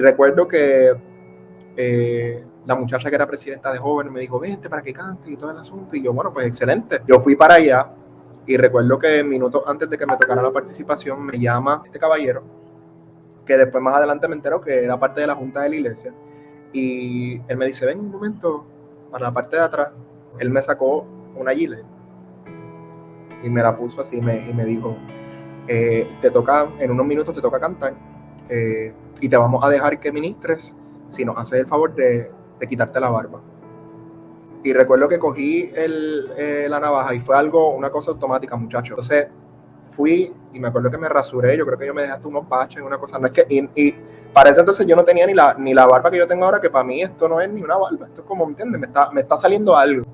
Recuerdo que la muchacha que era presidenta de jóvenes me dijo, vente para que cante y todo el asunto. Y yo, bueno, pues excelente. Yo fui para allá y recuerdo que minutos antes de que me tocara la participación me llama este caballero, que después más adelante me entero que era parte de la junta de la iglesia. Y él me dice, ven un momento para la parte de atrás. Él me sacó una gilet y me la puso así y me dijo, te toca, en unos minutos te toca cantar y te vamos a dejar que ministres si nos haces el favor de quitarte la barba. Y recuerdo que cogí la navaja y fue una cosa automática, muchachos. Entonces fui y me acuerdo que me rasuré. Yo creo que yo me dejé hasta unos baches, una cosa. No es que, y para ese entonces yo no tenía ni la barba que yo tengo ahora, que para mí esto no es ni una barba. Esto es como, ¿me entiendes? Me está saliendo algo.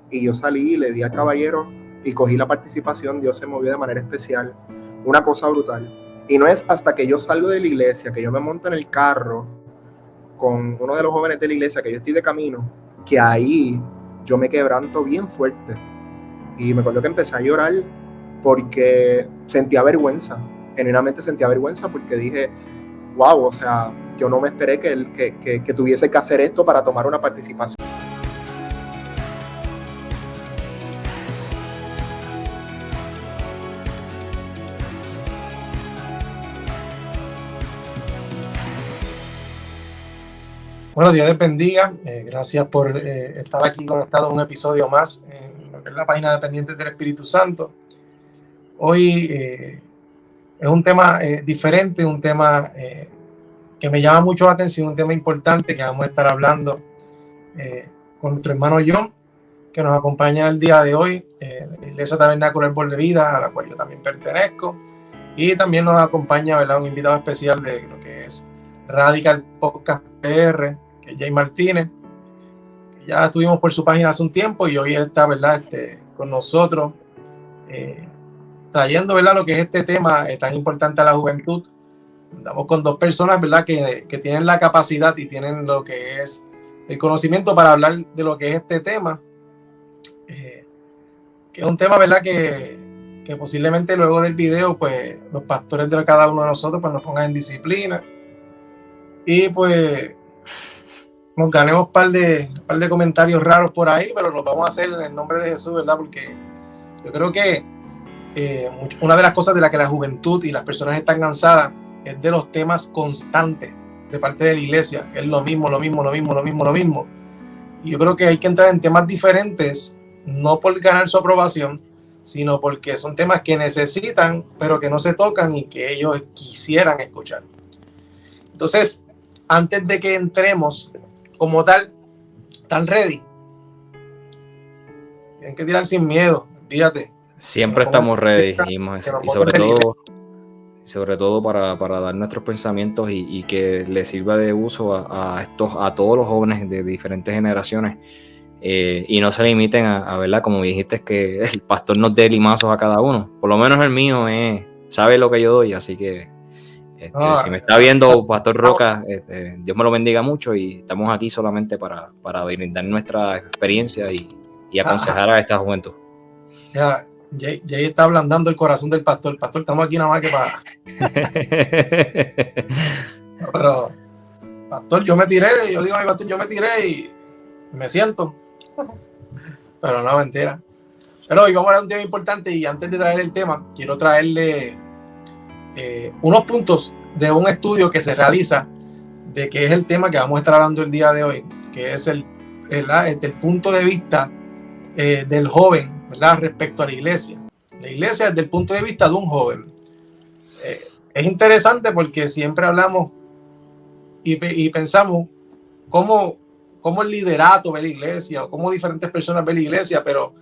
Y yo salí y le di al caballero y cogí la participación. Dios se movió de manera especial. Una cosa brutal. Y no es hasta que yo salgo de la iglesia, que yo me monto en el carro con uno de los jóvenes de la iglesia, que yo estoy de camino, que ahí yo me quebranto bien fuerte. Y me acuerdo que empecé a llorar porque sentía vergüenza. Genuinamente sentía vergüenza porque dije, wow, o sea, yo no me esperé que tuviese que hacer esto para tomar una participación. Bueno, Dios les bendiga. Gracias por estar aquí conectado a un episodio más en lo que es la página de Pendientes del Espíritu Santo. Hoy es un tema diferente, un tema que me llama mucho la atención, un tema importante que vamos a estar hablando con nuestro hermano John, que nos acompaña el día de hoy, de la Iglesia Tabernáculo Árbol de Vida, a la cual yo también pertenezco. Y también nos acompaña, ¿verdad?, un invitado especial de lo que es Radical Podcast PR, que es Jay Martínez, que ya estuvimos por su página hace un tiempo y hoy está, ¿verdad?, con nosotros, trayendo, ¿verdad?, lo que es este tema tan importante a la juventud. Andamos con dos personas, ¿verdad?, que tienen la capacidad y tienen lo que es el conocimiento para hablar de lo que es este tema, que es un tema, ¿verdad?, que posiblemente luego del video, pues los pastores de cada uno de nosotros pues nos pongan en disciplina y pues nos ganemos un par de comentarios raros por ahí, pero los vamos a hacer en el nombre de Jesús, ¿verdad? Porque yo creo que una de las cosas de las que la juventud y las personas están cansadas es de los temas constantes de parte de la iglesia, que es lo mismo. Y yo creo que hay que entrar en temas diferentes, no por ganar su aprobación, sino porque son temas que necesitan, pero que no se tocan y que ellos quisieran escuchar. Entonces, antes de que entremos como tal, ¿están ready? Tienen que tirar sin miedo, fíjate. Siempre estamos ready y sobre todo para dar nuestros pensamientos y que les sirva de uso a todos los jóvenes de diferentes generaciones y no se limiten a verdad, como dijiste, que el pastor nos dé limazos a cada uno. Por lo menos el mío sabe lo que yo doy, así que si me está viendo Pastor Roca, Dios me lo bendiga mucho y estamos aquí solamente para brindar nuestra experiencia y aconsejar a esta juventud. Ya, Jay está ablandando el corazón del pastor. Pastor, estamos aquí nada más que para... Pero, pastor, yo le digo a mi pastor, yo me tiré y me siento. Pero no, mentira. Pero hoy vamos a hablar de un tema importante y antes de traer el tema, quiero traerle unos puntos de un estudio que se realiza de que es el tema que vamos a estar hablando el día de hoy, que es el punto de vista del joven, ¿verdad?, respecto a la iglesia. La iglesia desde el punto de vista de un joven. Es interesante porque siempre hablamos y pensamos cómo el liderato ve la iglesia o cómo diferentes personas ven la iglesia, pero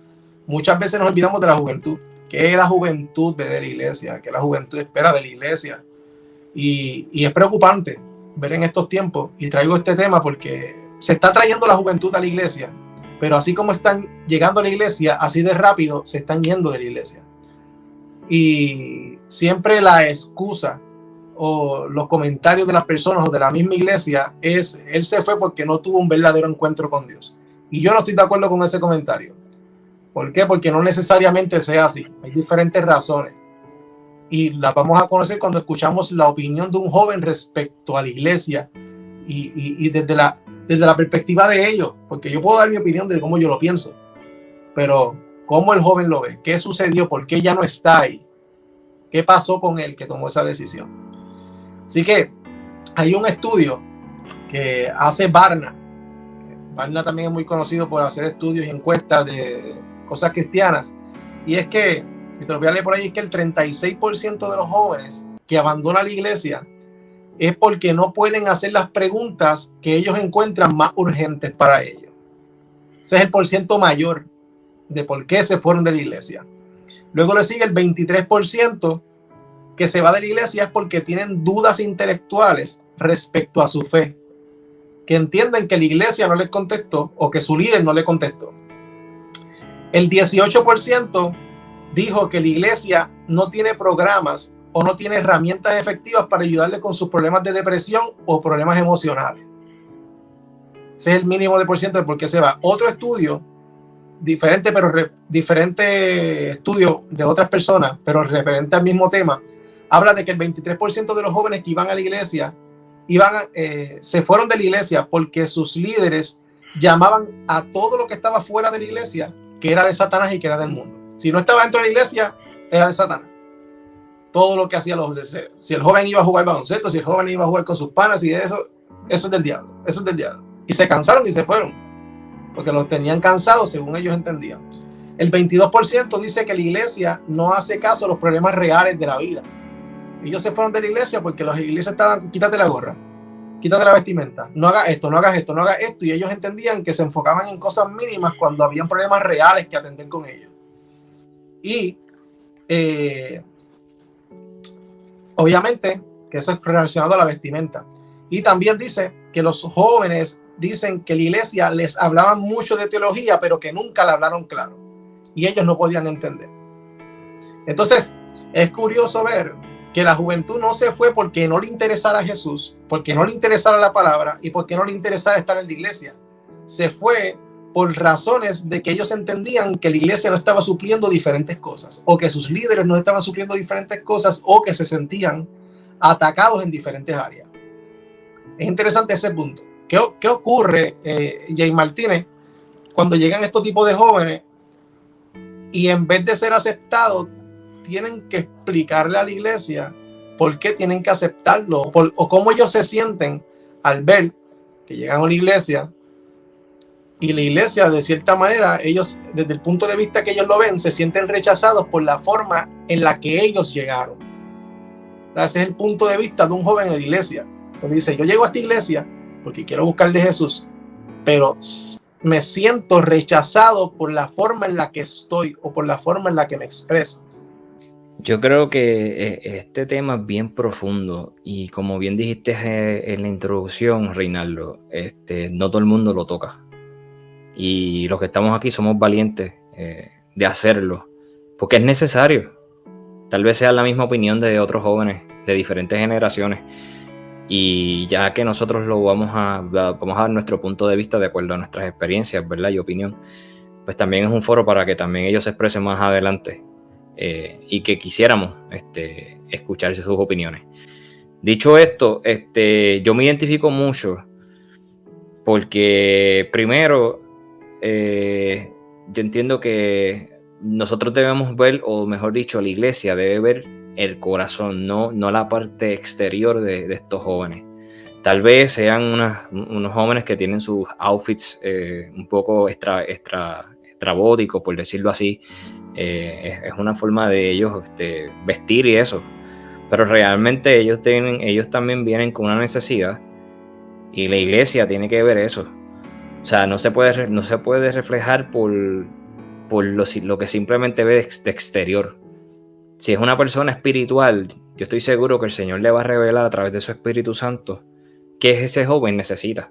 muchas veces nos olvidamos de la juventud. ¿Qué la juventud ve de la iglesia? ¿Qué la juventud espera de la iglesia? Y es preocupante ver en estos tiempos, y traigo este tema porque se está trayendo la juventud a la iglesia, pero así como están llegando a la iglesia, así de rápido se están yendo de la iglesia. Y siempre la excusa o los comentarios de las personas o de la misma iglesia es: él se fue porque no tuvo un verdadero encuentro con Dios. Y yo no estoy de acuerdo con ese comentario. ¿Por qué? Porque no necesariamente sea así. Hay diferentes razones. Y las vamos a conocer cuando escuchamos la opinión de un joven respecto a la iglesia y desde la perspectiva de ellos, porque yo puedo dar mi opinión de cómo yo lo pienso, pero cómo el joven lo ve, qué sucedió, por qué ya no está ahí, qué pasó con él que tomó esa decisión. Así que hay un estudio que hace Barna. Barna también es muy conocido por hacer estudios y encuestas de cosas cristianas, y es que, y te lo voy a leer por ahí, es que el 36% de los jóvenes que abandonan la iglesia es porque no pueden hacer las preguntas que ellos encuentran más urgentes para ellos. Ese es el porciento mayor de por qué se fueron de la iglesia. Luego le sigue el 23% que se va de la iglesia es porque tienen dudas intelectuales respecto a su fe, que entienden que la iglesia no les contestó o que su líder no le contestó. El 18% dijo que la iglesia no tiene programas o no tiene herramientas efectivas para ayudarle con sus problemas de depresión o problemas emocionales. Ese es el mínimo de por ciento de por qué se va. Otro estudio, diferente estudio de otras personas, pero referente al mismo tema, habla de que el 23% de los jóvenes que iban a la iglesia se fueron de la iglesia porque sus líderes llamaban a todo lo que estaba fuera de la iglesia que era de Satanás y que era del mundo. Si no estaba dentro de la iglesia, era de Satanás. Todo lo que hacía si el joven iba a jugar baloncesto, si el joven iba a jugar con sus panas y eso es del diablo, eso es del diablo. Y se cansaron y se fueron, porque los tenían cansados según ellos entendían. El 22% dice que la iglesia no hace caso a los problemas reales de la vida. Ellos se fueron de la iglesia porque las iglesias estaban, quítate la gorra, quítate la vestimenta, no hagas esto, no hagas esto, no hagas esto, y ellos entendían que se enfocaban en cosas mínimas cuando habían problemas reales que atender con ellos. Y obviamente que eso es relacionado a la vestimenta. Y también dice que los jóvenes dicen que la iglesia les hablaba mucho de teología, pero que nunca la hablaron claro. Y ellos no podían entender. Entonces, es curioso ver que la juventud no se fue porque no le interesara Jesús, porque no le interesara la palabra y porque no le interesara estar en la iglesia. Se fue por razones de que ellos entendían que la iglesia no estaba supliendo diferentes cosas, o que sus líderes no estaban supliendo diferentes cosas, o que se sentían atacados en diferentes áreas. Es interesante ese punto. ¿Qué ocurre, Jay Martínez, cuando llegan estos tipos de jóvenes y en vez de ser aceptados, tienen que explicarle a la iglesia por qué tienen que aceptarlo, o cómo ellos se sienten al ver que llegan a la iglesia y la iglesia, de cierta manera, ellos, desde el punto de vista que ellos lo ven, se sienten rechazados por la forma en la que ellos llegaron. Ese es el punto de vista de un joven en la iglesia. Cuando dice, yo llego a esta iglesia porque quiero buscar de Jesús, pero me siento rechazado por la forma en la que estoy o por la forma en la que me expreso. Yo creo que este tema es bien profundo y como bien dijiste en la introducción, Reinaldo, no todo el mundo lo toca. Y los que estamos aquí somos valientes de hacerlo, porque es necesario. Tal vez sea la misma opinión de otros jóvenes de diferentes generaciones, y ya que nosotros lo vamos a dar nuestro punto de vista de acuerdo a nuestras experiencias, ¿verdad? Y opinión, pues también es un foro para que también ellos se expresen más adelante y que quisiéramos escuchar sus opiniones. Dicho esto, yo me identifico mucho porque primero yo entiendo que nosotros debemos ver, o mejor dicho, la iglesia debe ver el corazón, no la parte exterior de estos jóvenes. Tal vez sean unos jóvenes que tienen sus outfits un poco estrabóticos, por decirlo así. Es una forma de ellos vestir y eso. Pero realmente ellos también vienen con una necesidad, y la iglesia tiene que ver eso. O sea, no se puede reflejar por lo que simplemente ve de exterior. Si es una persona espiritual, yo estoy seguro que el Señor le va a revelar a través de su Espíritu Santo qué ese joven necesita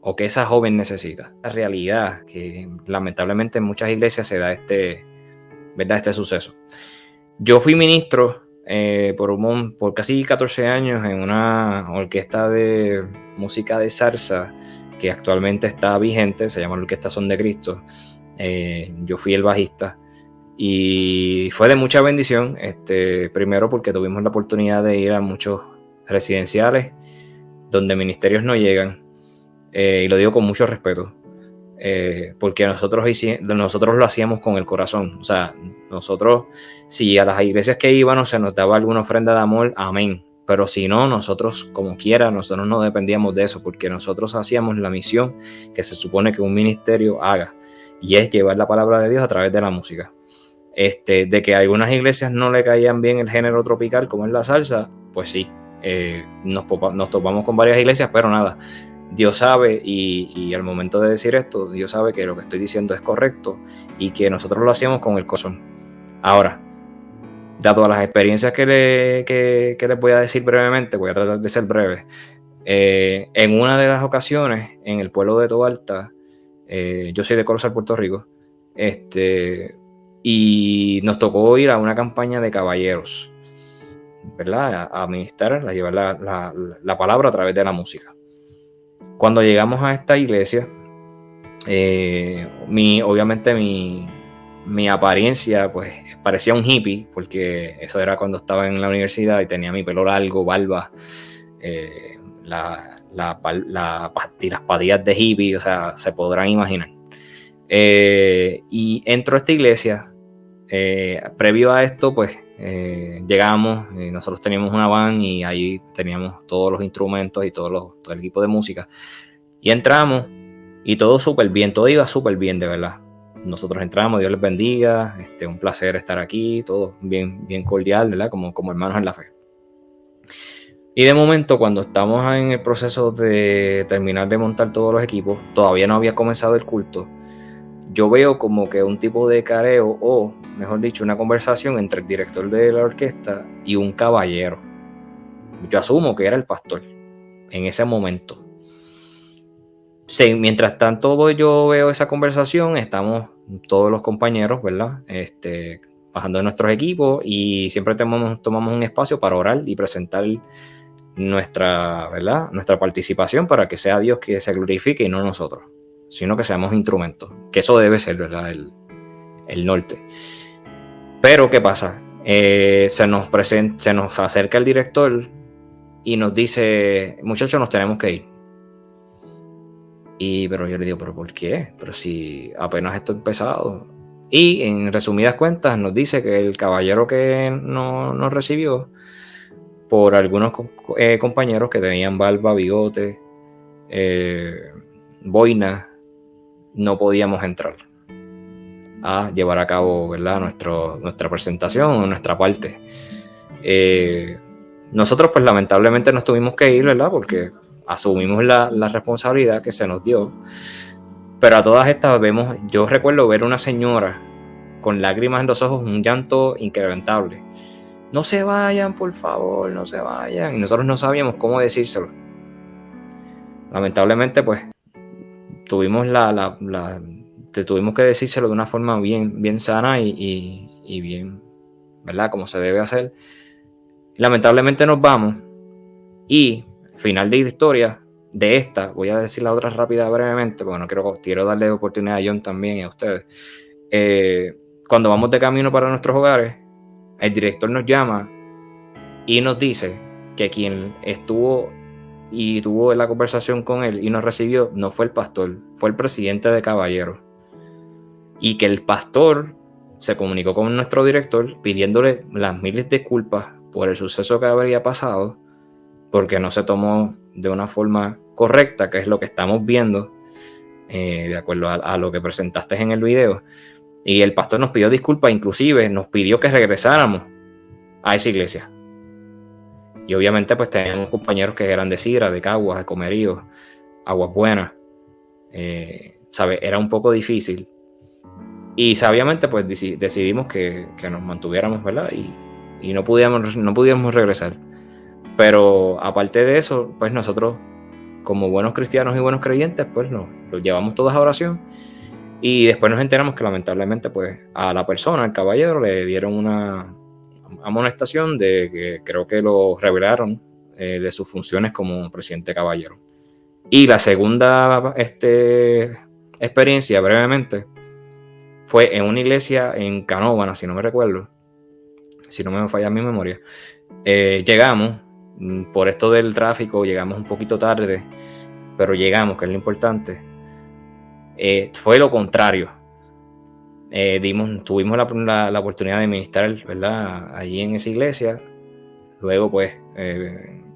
o qué esa joven necesita. La realidad que lamentablemente en muchas iglesias se da este suceso. Yo fui ministro por casi 14 años en una orquesta de música de salsa que actualmente está vigente, se llama la Orquesta Son de Cristo. Yo fui el bajista y fue de mucha bendición, primero porque tuvimos la oportunidad de ir a muchos residenciales donde ministerios no llegan, y lo digo con mucho respeto, porque nosotros lo hacíamos con el corazón. O sea, nosotros, si a las iglesias que íbamos se nos daba alguna ofrenda de amor, amén. Pero si no, nosotros como quiera, nosotros no dependíamos de eso, porque nosotros hacíamos la misión que se supone que un ministerio haga, y es llevar la palabra de Dios a través de la música. De que a algunas iglesias no le caían bien el género tropical, como es la salsa, pues sí, nos topamos con varias iglesias, pero nada, Dios sabe, y al momento de decir esto, Dios sabe que lo que estoy diciendo es correcto y que nosotros lo hacíamos con el corazón. Ahora, dado a las experiencias que les voy a decir brevemente, voy a tratar de ser breve. En una de las ocasiones, en el pueblo de Tobalta, yo soy de Corozal, Puerto Rico, y nos tocó ir a una campaña de caballeros, ¿verdad? A ministrar, a llevar la palabra a través de la música. Cuando llegamos a esta iglesia, obviamente mi apariencia pues parecía un hippie, porque eso era cuando estaba en la universidad y tenía mi pelo largo, barba, las patillas de hippie, o sea, se podrán imaginar. Y entro a esta iglesia. Previo a esto, pues llegamos, nosotros teníamos una van y ahí teníamos todos los instrumentos y todo el equipo de música. Y entramos y todo súper bien, todo iba súper bien, de verdad. Nosotros entramos, Dios les bendiga, un placer estar aquí, todo bien, bien cordial, ¿verdad? Como hermanos en la fe. Y de momento, cuando estamos en el proceso de terminar de montar todos los equipos, todavía no había comenzado el culto, yo veo como que un tipo de careo, o mejor dicho, una conversación entre el director de la orquesta y un caballero. Yo asumo que era el pastor en ese momento. Sí, mientras tanto yo veo esa conversación, estamos todos los compañeros, ¿verdad? Bajando de nuestros equipos, y siempre tomamos un espacio para orar y presentar ¿verdad? Nuestra participación, para que sea Dios que se glorifique y no nosotros, sino que seamos instrumentos, que eso debe ser, ¿verdad? El norte. Pero ¿qué pasa? Se nos acerca el director y nos dice: muchachos, nos tenemos que ir. Pero yo le digo: ¿pero por qué? Pero si apenas esto ha empezado. Y en resumidas cuentas nos dice que el caballero que nos recibió, por algunos compañeros que tenían barba, bigote, boina, no podíamos entrar a llevar a cabo, ¿verdad? Nuestra presentación o nuestra parte. Nosotros pues lamentablemente nos tuvimos que ir, ¿verdad? Porque asumimos la responsabilidad que se nos dio. Pero a todas estas yo recuerdo ver una señora con lágrimas en los ojos, un llanto incrementable. No se vayan, por favor, no se vayan. Y nosotros no sabíamos cómo decírselo. Lamentablemente pues tuvimos tuvimos que decírselo de una forma bien, bien sana y bien, ¿verdad? Como se debe hacer. Lamentablemente nos vamos, y final de la historia de esta, voy a decir la otra rápida brevemente, porque no quiero darle oportunidad a John también y a ustedes. Cuando vamos de camino para nuestros hogares, el director nos llama y nos dice que quien estuvo y tuvo la conversación con él y nos recibió no fue el pastor, fue el presidente de caballeros, y que el pastor se comunicó con nuestro director pidiéndole las miles de disculpas por el suceso que habría pasado, porque no se tomó de una forma correcta, que es lo que estamos viendo, de acuerdo a lo que presentaste en el video. Y el pastor nos pidió disculpas, inclusive nos pidió que regresáramos a esa iglesia. Y obviamente pues teníamos compañeros que eran de Sidra, de Caguas, de Comerío, Aguas Buenas. Era un poco difícil. Y sabiamente pues decidimos que nos mantuviéramos, ¿verdad? Y no pudiéramos regresar. Pero aparte de eso, pues nosotros, como buenos cristianos y buenos creyentes, pues los llevamos todos a oración. Y después nos enteramos que lamentablemente pues a la persona, al caballero, le dieron una amonestación de que creo que lo revelaron de sus funciones como presidente caballero. Y la segunda experiencia, brevemente, fue en una iglesia en Canóvana, si no me recuerdo, si no me falla mi memoria. Llegamos, por esto del tráfico llegamos un poquito tarde, pero llegamos, que es lo importante. Fue lo contrario. Tuvimos la oportunidad de ministrar, ¿verdad?, allí en esa iglesia. Luego pues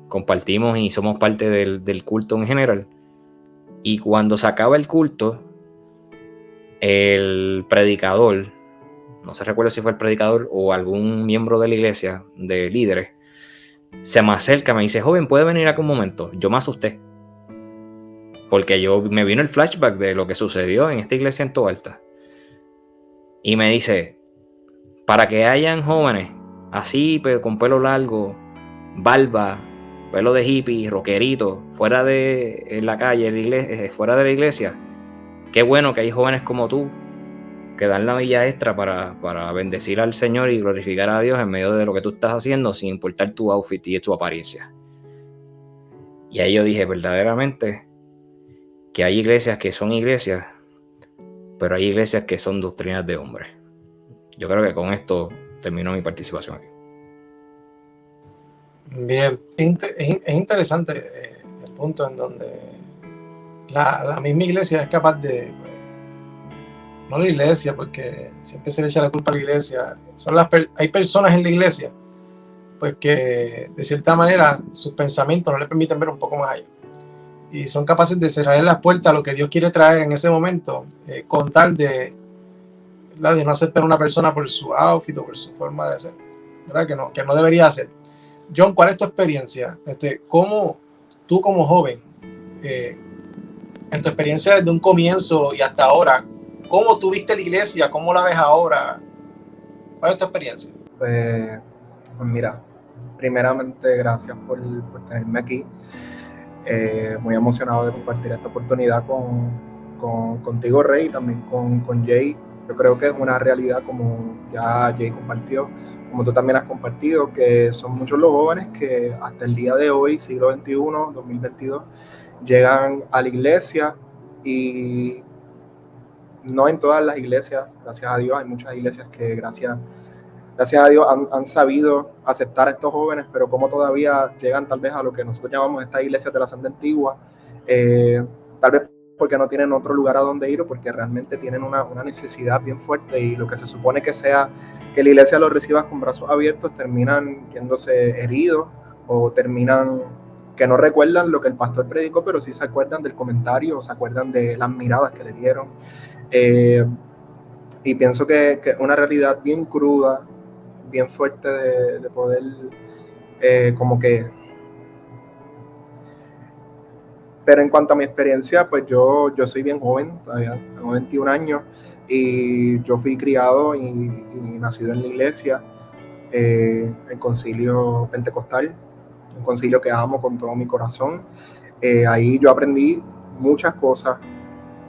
compartimos y somos parte del culto en general. Y cuando se acaba el culto, el predicador, no se recuerda si fue el predicador o algún miembro de la iglesia, de líderes, se me acerca, me dice: joven, ¿puede venir acá un momento? Yo me asusté, porque me vino el flashback de lo que sucedió en esta iglesia en Toalta. Y me dice: para que hayan jóvenes así, pero con pelo largo, barba, pelo de hippie, rockerito, fuera de la calle, fuera de la iglesia, qué bueno que hay jóvenes como tú que dan la milla extra para bendecir al Señor y glorificar a Dios en medio de lo que tú estás haciendo, sin importar tu outfit y tu apariencia. Y ahí yo dije, verdaderamente, que hay iglesias que son iglesias, pero hay iglesias que son doctrinas de hombres. Yo creo que con esto termino mi participación aquí. Bien, es interesante el punto en donde la misma iglesia es capaz de, pues, no la iglesia, porque siempre se le echa la culpa a la iglesia, hay personas en la iglesia pues que de cierta manera sus pensamientos no le permiten ver un poco más allá y son capaces de cerrar las puertas a lo que Dios quiere traer en ese momento, con tal de no aceptar a una persona por su outfit o por su forma de ser, ¿verdad? Que no debería hacer. John, ¿cuál es tu experiencia? ¿Cómo tú como joven, en tu experiencia desde un comienzo y hasta ahora, cómo tú viste la iglesia? ¿Cómo la ves ahora? ¿Cuál es tu experiencia? Pues mira, primeramente gracias por tenerme aquí. Muy emocionado de compartir esta oportunidad contigo, Rey, y también con Jay. Yo creo que es una realidad, como ya Jay compartió, como tú también has compartido, que son muchos los jóvenes que hasta el día de hoy, siglo XXI, 2022, llegan a la iglesia, y no en todas las iglesias, gracias a Dios, hay muchas iglesias que gracias a Dios han sabido aceptar a estos jóvenes, pero como todavía llegan tal vez a lo que nosotros llamamos estas iglesias de la Santa Antigua, tal vez porque no tienen otro lugar a donde ir o porque realmente tienen una necesidad bien fuerte, y lo que se supone que sea que la iglesia los reciba con brazos abiertos, terminan yéndose heridos o terminan que no recuerdan lo que el pastor predicó, pero sí se acuerdan del comentario o se acuerdan de las miradas que le dieron. Y pienso que una realidad bien cruda, bien fuerte de poder como que... Pero en cuanto a mi experiencia, pues yo soy bien joven, todavía tengo 21 años, y yo fui criado y nacido en la iglesia, el concilio pentecostal, un concilio que amo con todo mi corazón. Ahí yo aprendí muchas cosas,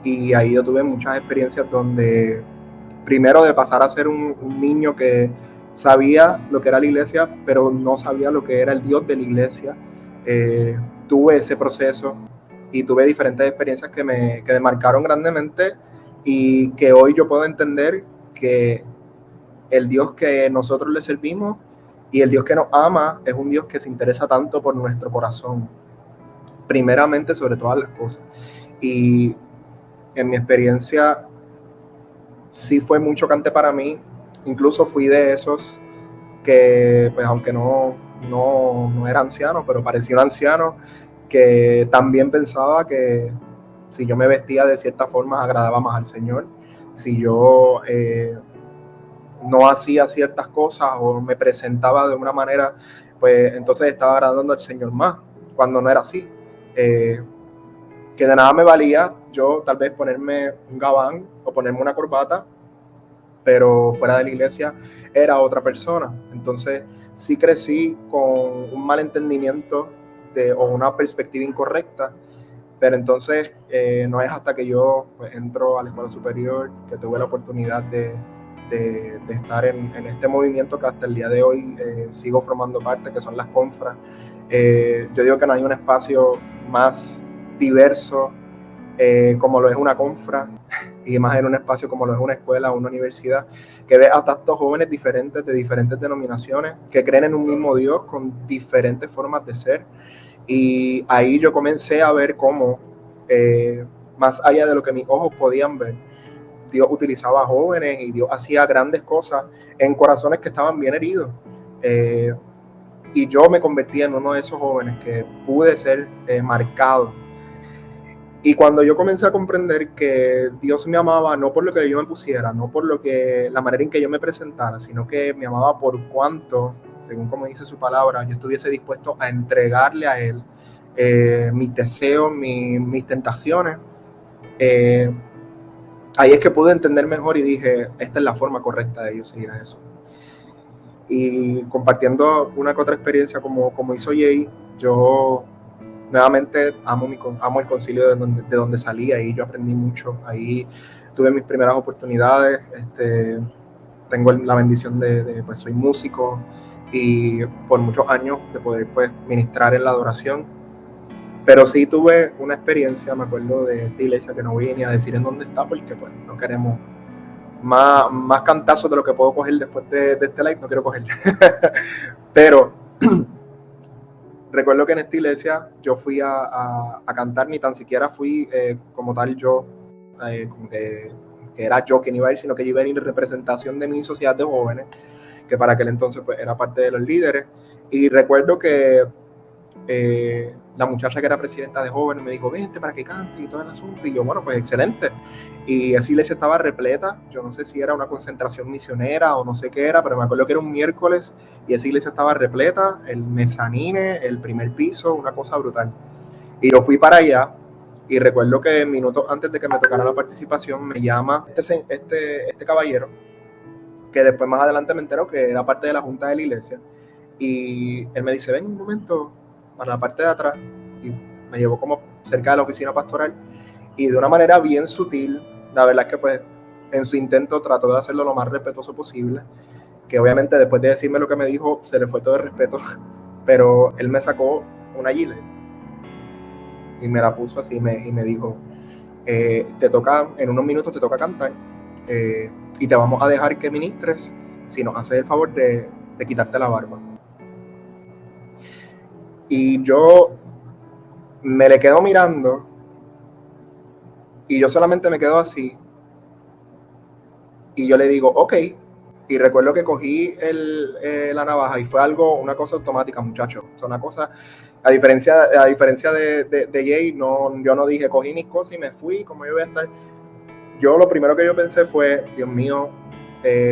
y ahí yo tuve muchas experiencias donde, primero, de pasar a ser un niño que sabía lo que era la iglesia, pero no sabía lo que era el Dios de la iglesia. Tuve ese proceso y tuve diferentes experiencias que me marcaron grandemente, y que hoy yo puedo entender que el Dios que nosotros le servimos y el Dios que nos ama es un Dios que se interesa tanto por nuestro corazón, primeramente sobre todas las cosas. Y en mi experiencia sí fue muy chocante para mí. Incluso fui de esos que, pues aunque no era anciano, pero parecía un anciano, que también pensaba que si yo me vestía de cierta forma agradaba más al Señor, si yo no hacía ciertas cosas o me presentaba de una manera, pues entonces estaba agradando al Señor más, cuando no era así. Que de nada me valía yo tal vez ponerme un gabán o ponerme una corbata, pero fuera de la iglesia era otra persona. Entonces sí crecí con un mal entendimiento o una perspectiva incorrecta, pero entonces no es hasta que yo, pues, entro a la escuela superior que tuve la oportunidad de estar en este movimiento que hasta el día de hoy sigo formando parte, que son las confras. Yo digo que no hay un espacio más diverso como lo es una confra, y más en un espacio como lo es una escuela o una universidad, que ve a tantos jóvenes diferentes de diferentes denominaciones que creen en un mismo Dios con diferentes formas de ser. Y ahí yo comencé a ver cómo, más allá de lo que mis ojos podían ver, Dios utilizaba a jóvenes y Dios hacía grandes cosas en corazones que estaban bien heridos. Y yo me convertí en uno de esos jóvenes que pude ser marcado. Y cuando yo comencé a comprender que Dios me amaba no por lo que yo me pusiera, no por la manera en que yo me presentara, sino que me amaba por cuanto, según como dice su palabra, yo estuviese dispuesto a entregarle a Él mis deseos, mis tentaciones, ahí es que pude entender mejor y dije, esta es la forma correcta de yo seguir a eso. Y compartiendo una que otra experiencia como hizo Jay, yo nuevamente amo el concilio de donde salí. Ahí yo aprendí mucho, ahí tuve mis primeras oportunidades, tengo la bendición pues soy músico y por muchos años de poder pues ministrar en la adoración, pero sí tuve una experiencia, me acuerdo de esta iglesia que no voy ni a decir en dónde está porque pues no queremos más cantazos de lo que puedo coger después de este live, no quiero coger. Pero recuerdo que en esta iglesia yo fui a cantar, ni tan siquiera fui como tal yo, como que era yo quien iba a ir, sino que yo iba a ir en representación de mi sociedad de jóvenes, que para aquel entonces pues era parte de los líderes. Y recuerdo que la muchacha que era presidenta de jóvenes me dijo, vente para que cante y todo el asunto. Y yo, bueno, pues excelente. Y esa iglesia estaba repleta. Yo no sé si era una concentración misionera o no sé qué era, pero me acuerdo que era un miércoles y esa iglesia estaba repleta, el mezanine, el primer piso, una cosa brutal. Y yo fui para allá y recuerdo que minutos antes de que me tocara la participación me llama este caballero, que después más adelante me entero que era parte de la junta de la iglesia. Y él me dice, ven un momento para la parte de atrás, y me llevó como cerca de la oficina pastoral y de una manera bien sutil, la verdad es que pues en su intento trató de hacerlo lo más respetuoso posible, que obviamente después de decirme lo que me dijo se le fue todo el respeto, pero él me sacó una gilet y me la puso así y me dijo, en unos minutos te toca cantar y te vamos a dejar que ministres si nos haces el favor de quitarte la barba. Y yo me le quedo mirando y yo solamente me quedo así y yo le digo, ok. Y recuerdo que cogí la navaja y fue una cosa automática, muchachos. O sea, una cosa, a diferencia de Jay, yo no dije, cogí mis cosas y me fui, como yo voy a estar. Yo lo primero que yo pensé fue, Dios mío,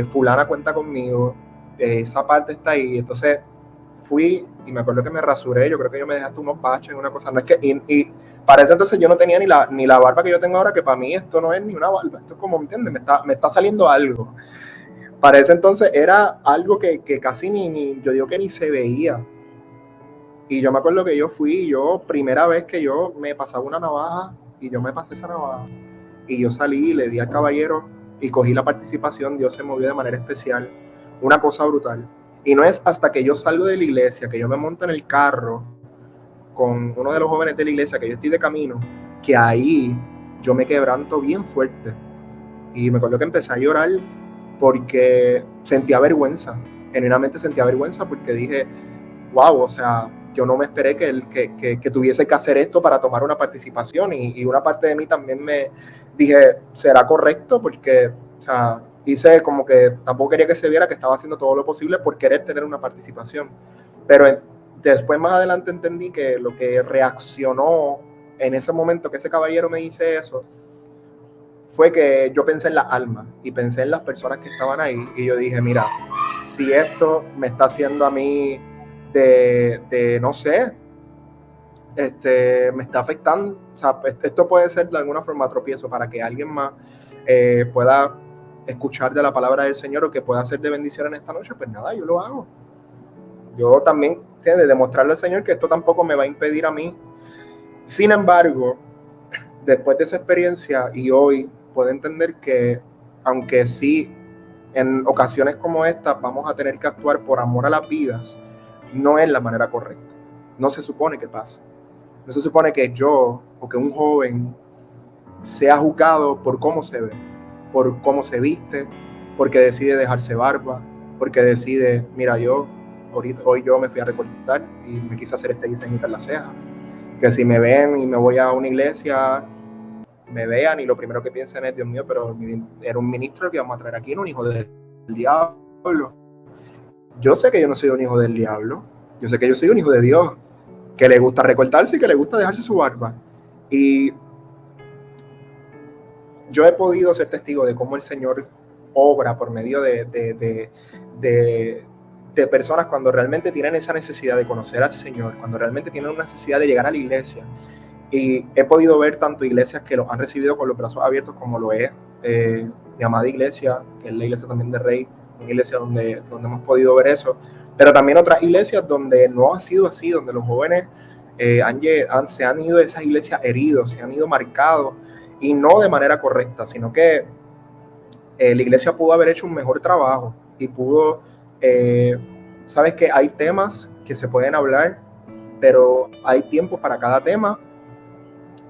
fulana cuenta conmigo, esa parte está ahí. Entonces fui y me acuerdo que me rasuré, yo creo que yo me dejé hasta unos baches, una cosa, no es que, y para ese entonces yo no tenía ni la barba que yo tengo ahora, que para mí esto no es ni una barba, esto es como, ¿me entiendes? Me está saliendo algo. Para ese entonces era algo que casi yo digo que ni se veía. Y yo me acuerdo que primera vez que yo me pasaba una navaja, y yo me pasé esa navaja, y yo salí, le di al caballero, y cogí la participación, Dios se movió de manera especial, una cosa brutal. Y no es hasta que yo salgo de la iglesia, que yo me monto en el carro con uno de los jóvenes de la iglesia, que yo estoy de camino, que ahí yo me quebranto bien fuerte. Y me acuerdo que empecé a llorar porque sentía vergüenza, genuinamente sentía vergüenza porque dije, wow, o sea, yo no me esperé que tuviese que hacer esto para tomar una participación y una parte de mí también me dije, ¿será correcto? Porque, o sea, hice como que tampoco quería que se viera que estaba haciendo todo lo posible por querer tener una participación, pero después más adelante entendí que lo que reaccionó en ese momento que ese caballero me dice eso fue que yo pensé en las almas y pensé en las personas que estaban ahí y yo dije, mira, si esto me está haciendo a mí de no sé, me está afectando, o sea, esto puede ser de alguna forma tropiezo para que alguien más pueda escuchar de la palabra del Señor o que pueda ser de bendición en esta noche, pues nada, yo lo hago. Yo también, de demostrarle al Señor que esto tampoco me va a impedir a mí. Sin embargo, después de esa experiencia y hoy puedo entender que aunque sí en ocasiones como esta vamos a tener que actuar por amor a las vidas, no es la manera correcta. No se supone que pase. No se supone que yo o que un joven sea juzgado por cómo se ve, por cómo se viste, porque decide dejarse barba, porque decide, mira, hoy yo me fui a recortar y me quise hacer este diseñito en la ceja. Que si me ven y me voy a una iglesia, me vean y lo primero que piensen es, Dios mío, pero era un ministro que vamos a traer aquí, era un hijo del diablo. Yo sé que yo no soy un hijo del diablo, yo sé que yo soy un hijo de Dios, que le gusta recortarse y que le gusta dejarse su barba. Y yo he podido ser testigo de cómo el Señor obra por medio de personas cuando realmente tienen esa necesidad de conocer al Señor, cuando realmente tienen una necesidad de llegar a la iglesia. Y he podido ver tanto iglesias que los han recibido con los brazos abiertos como lo es mi amada iglesia, que es la iglesia también de Rey, una iglesia donde hemos podido ver eso, pero también otras iglesias donde no ha sido así, donde los jóvenes se han ido de esas iglesias heridos, se han ido marcados, y no de manera correcta, sino que la iglesia pudo haber hecho un mejor trabajo y pudo, sabes que hay temas que se pueden hablar, pero hay tiempos para cada tema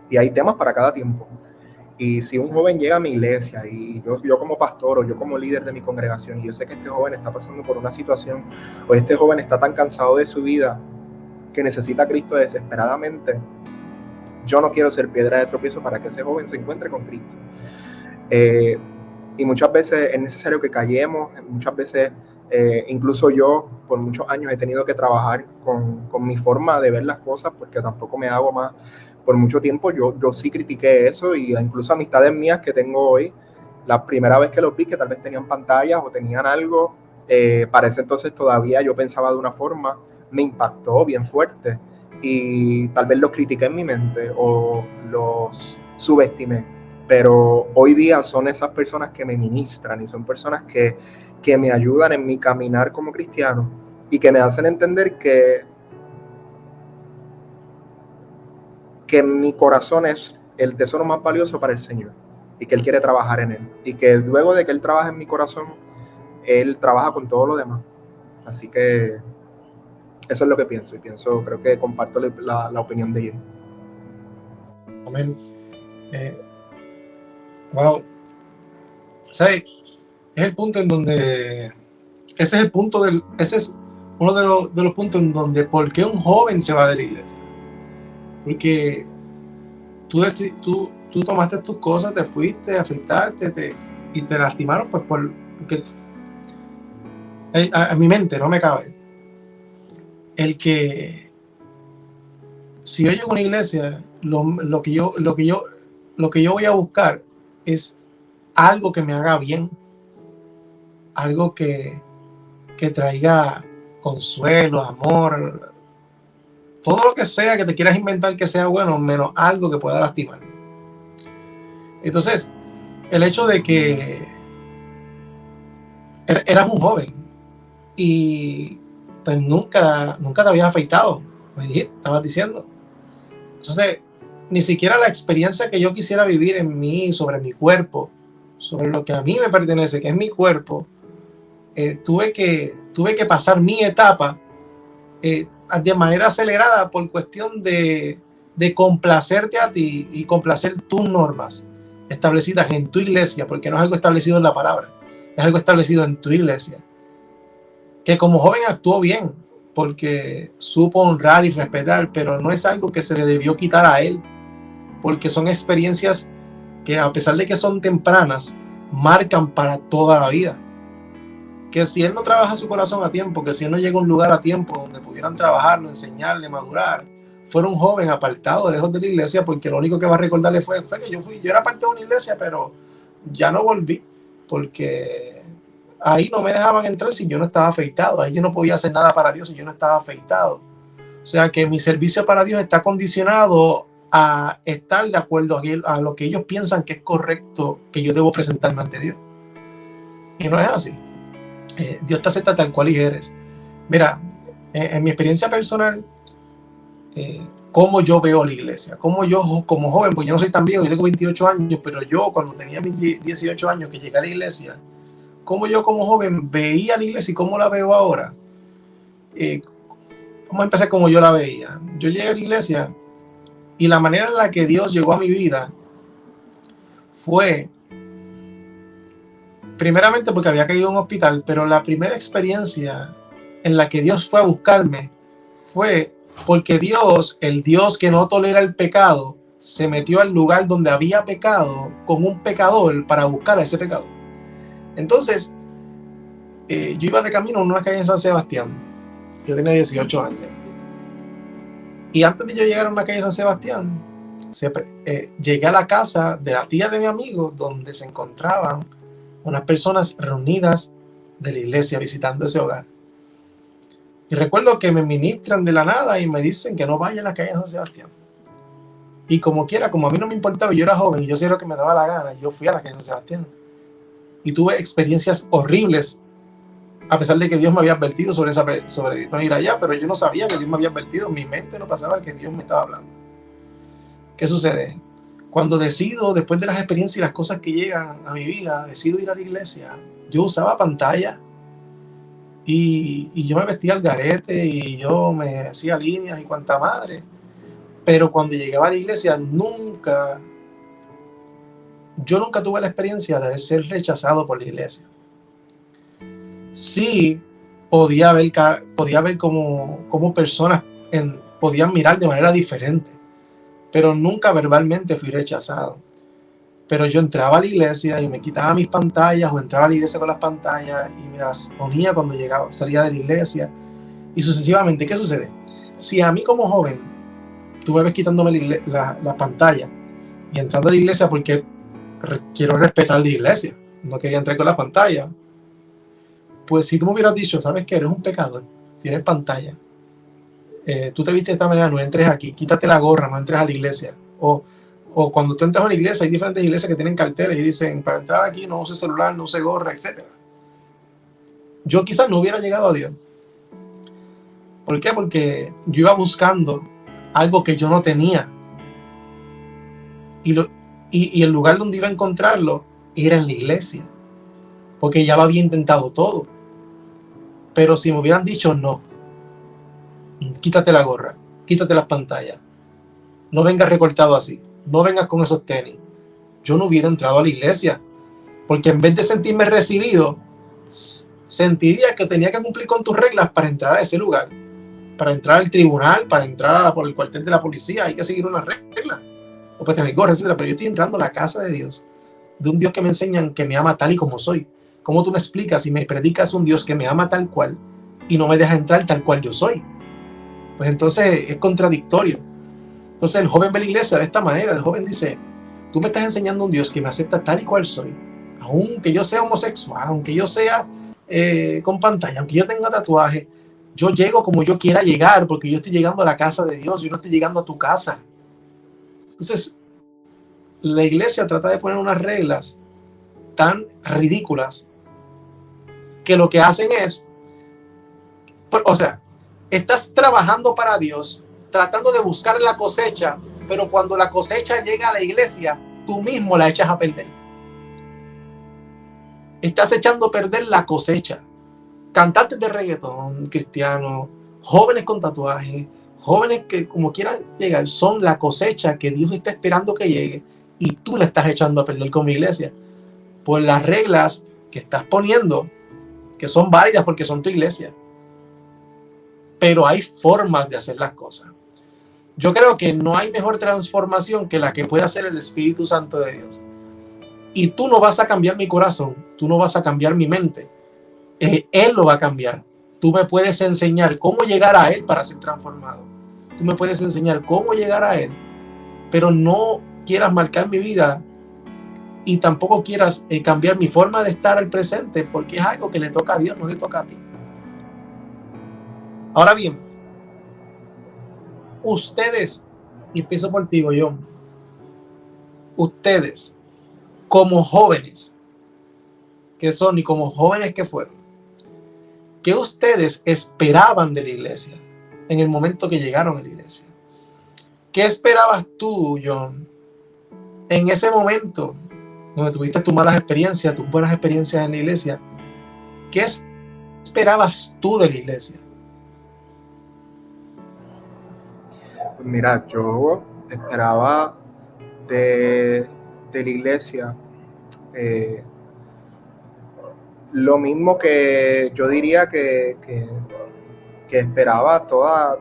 y hay temas para cada tiempo. Y si un joven llega a mi iglesia y yo como pastor o yo como líder de mi congregación y yo sé que este joven está pasando por una situación o este joven está tan cansado de su vida que necesita a Cristo desesperadamente, yo no quiero ser piedra de tropiezo para que ese joven se encuentre con Cristo. Y muchas veces es necesario que callemos, muchas veces incluso yo por muchos años he tenido que trabajar con mi forma de ver las cosas porque tampoco me hago más. Por mucho tiempo yo sí critiqué eso y incluso amistades mías que tengo hoy, la primera vez que los vi que tal vez tenían pantallas o tenían algo, para ese entonces todavía yo pensaba de una forma, me impactó bien fuerte y tal vez los critiqué en mi mente o los subestimé, pero hoy día son esas personas que me ministran y son personas que me ayudan en mi caminar como cristiano y que me hacen entender que mi corazón es el tesoro más valioso para el Señor y que Él quiere trabajar en él y que luego de que Él trabaja en mi corazón, Él trabaja con todo lo demás. Así que eso es lo que pienso y creo que comparto la opinión de Jay. Amén. Wow. ¿Sabes? Es el punto en donde ese es uno de los puntos en donde ¿por qué un joven se va de la iglesia? Porque tú tomaste tus cosas, te fuiste a afeitarte y te lastimaron, pues porque a mi mente no me cabe el que si yo llego a una iglesia, lo que yo voy a buscar es algo que me haga bien, algo que traiga consuelo, amor, todo lo que sea que te quieras inventar que sea bueno, menos algo que pueda lastimar. Entonces, el hecho de que eras un joven y pues nunca te habías afeitado, estabas diciendo. Entonces, ni siquiera la experiencia que yo quisiera vivir en mí, sobre mi cuerpo, sobre lo que a mí me pertenece, que es mi cuerpo, tuve que pasar mi etapa de manera acelerada por cuestión de complacerte a ti y complacer tus normas establecidas en tu iglesia, porque no es algo establecido en la palabra, es algo establecido en tu iglesia, que como joven actuó bien porque supo honrar y respetar, pero no es algo que se le debió quitar a él, porque son experiencias que a pesar de que son tempranas, marcan para toda la vida. Que si él no trabaja su corazón a tiempo, que si él no llega a un lugar a tiempo donde pudieran trabajarlo, enseñarle, madurar, fuera un joven apartado, lejos de la iglesia, porque lo único que va a recordarle fue que yo era parte de una iglesia, pero ya no volví, porque ahí no me dejaban entrar si yo no estaba afeitado, ahí yo no podía hacer nada para Dios si yo no estaba afeitado. O sea que mi servicio para Dios está condicionado a estar de acuerdo a lo que ellos piensan que es correcto, que yo debo presentarme ante Dios. Y no es así. Dios te acepta tal cual eres. Mira, en mi experiencia personal, cómo yo veo la iglesia, cómo yo como joven, pues yo no soy tan viejo, yo tengo 28 años, pero yo cuando tenía mis 18 años que llegué a la iglesia, cómo yo como joven veía la iglesia y cómo la veo ahora. Vamos a empezar como yo la veía. Yo llegué a la iglesia y la manera en la que Dios llegó a mi vida fue primeramente porque había caído en un hospital, pero la primera experiencia en la que Dios fue a buscarme fue porque Dios, el Dios que no tolera el pecado, se metió al lugar donde había pecado con un pecador para buscar a ese pecador. Entonces, yo iba de camino en una calle en San Sebastián. Yo tenía 18 años. Y antes de yo llegar a una calle en San Sebastián, llegué a la casa de la tía de mi amigo, donde se encontraban unas personas reunidas de la iglesia visitando ese hogar. Y recuerdo que me ministran de la nada y me dicen que no vaya a la calle de San Sebastián. Y como quiera, como a mí no me importaba, yo era joven y yo hacía lo que me daba la gana, yo fui a la calle de San Sebastián. Y tuve experiencias horribles, a pesar de que Dios me había advertido sobre no ir allá, pero yo no sabía que Dios me había advertido. En mi mente no pasaba que Dios me estaba hablando. ¿Qué sucede? Cuando decido, después de las experiencias y las cosas que llegan a mi vida, decido ir a la iglesia, yo usaba pantalla y yo me vestía al garete y yo me hacía líneas y cuanta madre. Pero cuando llegaba a la iglesia, yo nunca tuve la experiencia de ser rechazado por la iglesia. Sí, podía ver cómo personas podían mirar de manera diferente, pero nunca verbalmente fui rechazado. Pero yo entraba a la iglesia y me quitaba mis pantallas, o entraba a la iglesia con las pantallas y me las ponía cuando salía de la iglesia, y sucesivamente. ¿Qué sucede? Si a mí como joven tú me ves quitándome la pantalla y entrando a la iglesia porque quiero respetar la iglesia, no quería entrar con la pantalla, pues si tú me hubieras dicho, sabes que eres un pecador, tienes pantalla, tú te viste de esta manera, no entres aquí, quítate la gorra, no entres a la iglesia. O cuando tú entras a una iglesia, hay diferentes iglesias que tienen carteles y dicen, para entrar aquí no use celular, no use gorra, etc. Yo quizás no hubiera llegado a Dios. ¿Por qué? Porque yo iba buscando algo que yo no tenía. Y el lugar donde iba a encontrarlo era en la iglesia, porque ya lo había intentado todo. Pero si me hubieran dicho, no, quítate la gorra, quítate las pantallas, no vengas recortado así, no vengas con esos tenis, yo no hubiera entrado a la iglesia, porque en vez de sentirme recibido, sentiría que tenía que cumplir con tus reglas para entrar a ese lugar, para entrar al tribunal, para entrar por el cuartel de la policía. Hay que seguir unas reglas, o puedes tener gorra, etc. Pero yo estoy entrando a la casa de Dios, de un Dios que me enseñan que me ama tal y como soy. ¿Cómo tú me explicas y me predicas un Dios que me ama tal cual y no me deja entrar tal cual yo soy? Pues entonces es contradictorio. Entonces el joven ve la iglesia de esta manera. El joven dice, tú me estás enseñando un Dios que me acepta tal y cual soy, aunque yo sea homosexual, aunque yo sea con pantalla, aunque yo tenga tatuaje, yo llego como yo quiera llegar, porque yo estoy llegando a la casa de Dios, yo no estoy llegando a tu casa. Entonces la iglesia trata de poner unas reglas tan ridículas que lo que hacen es, o sea, estás trabajando para Dios, tratando de buscar la cosecha, pero cuando la cosecha llega a la iglesia, tú mismo la echas a perder. Estás echando a perder la cosecha. Cantantes de reggaetón, cristianos, jóvenes con tatuajes, jóvenes que como quieran llegar, son la cosecha que Dios está esperando que llegue, y tú la estás echando a perder como iglesia por las reglas que estás poniendo, que son válidas porque son tu iglesia. Pero hay formas de hacer las cosas. Yo creo que no hay mejor transformación que la que puede hacer el Espíritu Santo de Dios. Y tú no vas a cambiar mi corazón, tú no vas a cambiar mi mente. Él lo va a cambiar. Tú me puedes enseñar cómo llegar a Él para ser transformado. Tú me puedes enseñar cómo llegar a Él, pero no quieras marcar mi vida y tampoco quieras cambiar mi forma de estar al presente, porque es algo que le toca a Dios, no le toca a ti. Ahora bien, ustedes, y empiezo por ti, John, ustedes como jóvenes que son y como jóvenes que fueron, ¿qué ustedes esperaban de la iglesia en el momento que llegaron a la iglesia? ¿Qué esperabas tú, John, en ese momento donde tuviste tus malas experiencias, tus buenas experiencias en la iglesia? ¿Qué esperabas tú de la iglesia? Pues mira, yo esperaba de la iglesia Lo mismo que yo diría que esperaba todas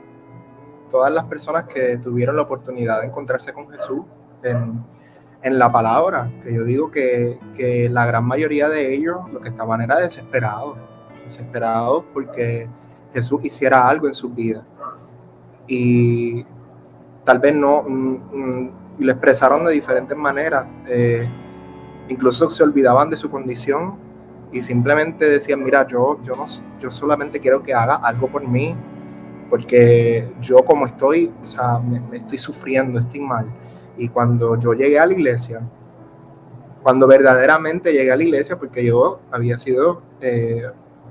las personas que tuvieron la oportunidad de encontrarse con Jesús en la palabra, que yo digo que la gran mayoría de ellos lo que estaban era desesperados porque Jesús hiciera algo en sus vidas. Y tal vez no, lo expresaron de diferentes maneras, incluso se olvidaban de su condición y simplemente decían, mira, yo solamente quiero que haga algo por mí, porque yo como estoy, o sea, me estoy sufriendo, estoy mal. Y cuando yo llegué a la iglesia, cuando verdaderamente llegué a la iglesia, porque yo había sido,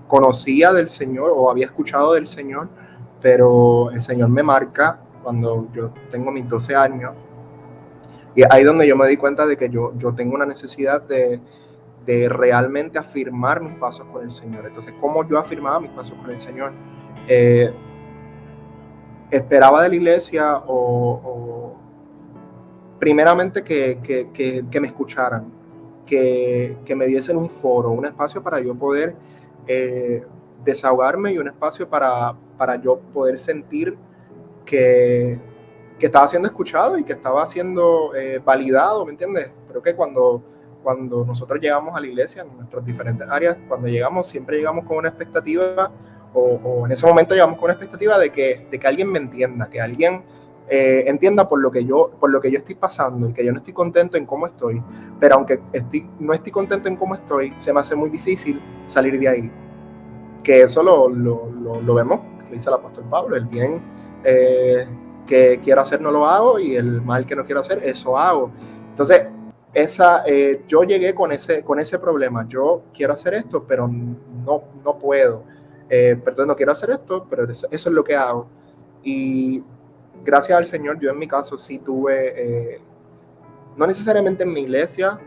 conocía del Señor o había escuchado del Señor, pero el Señor me marca cuando yo tengo mis 12 años, y ahí donde yo me di cuenta de que yo tengo una necesidad de realmente afirmar mis pasos con el Señor. Entonces, ¿cómo yo afirmaba mis pasos con el Señor? Esperaba de la iglesia o primeramente que me escucharan, que me diesen un foro, un espacio para yo poder desahogarme y un espacio para yo poder sentir que estaba siendo escuchado y que estaba siendo validado, ¿me entiendes? Creo que cuando nosotros llegamos a la iglesia, en nuestras diferentes áreas, cuando llegamos, siempre llegamos con una expectativa, o en ese momento llegamos con una expectativa de que alguien me entienda, que alguien entienda por lo que yo estoy pasando y que yo no estoy contento en cómo estoy, pero aunque no estoy contento en cómo estoy, se me hace muy difícil salir de ahí. Que eso lo vemos, que dice el apóstol Pablo, el bien que quiero hacer no lo hago y el mal que no quiero hacer, eso hago. Entonces, yo llegué con ese problema. Yo quiero hacer esto, pero no puedo. Perdón, no quiero hacer esto, pero eso es lo que hago. Y gracias al Señor, yo en mi caso sí tuve, no necesariamente en mi iglesia,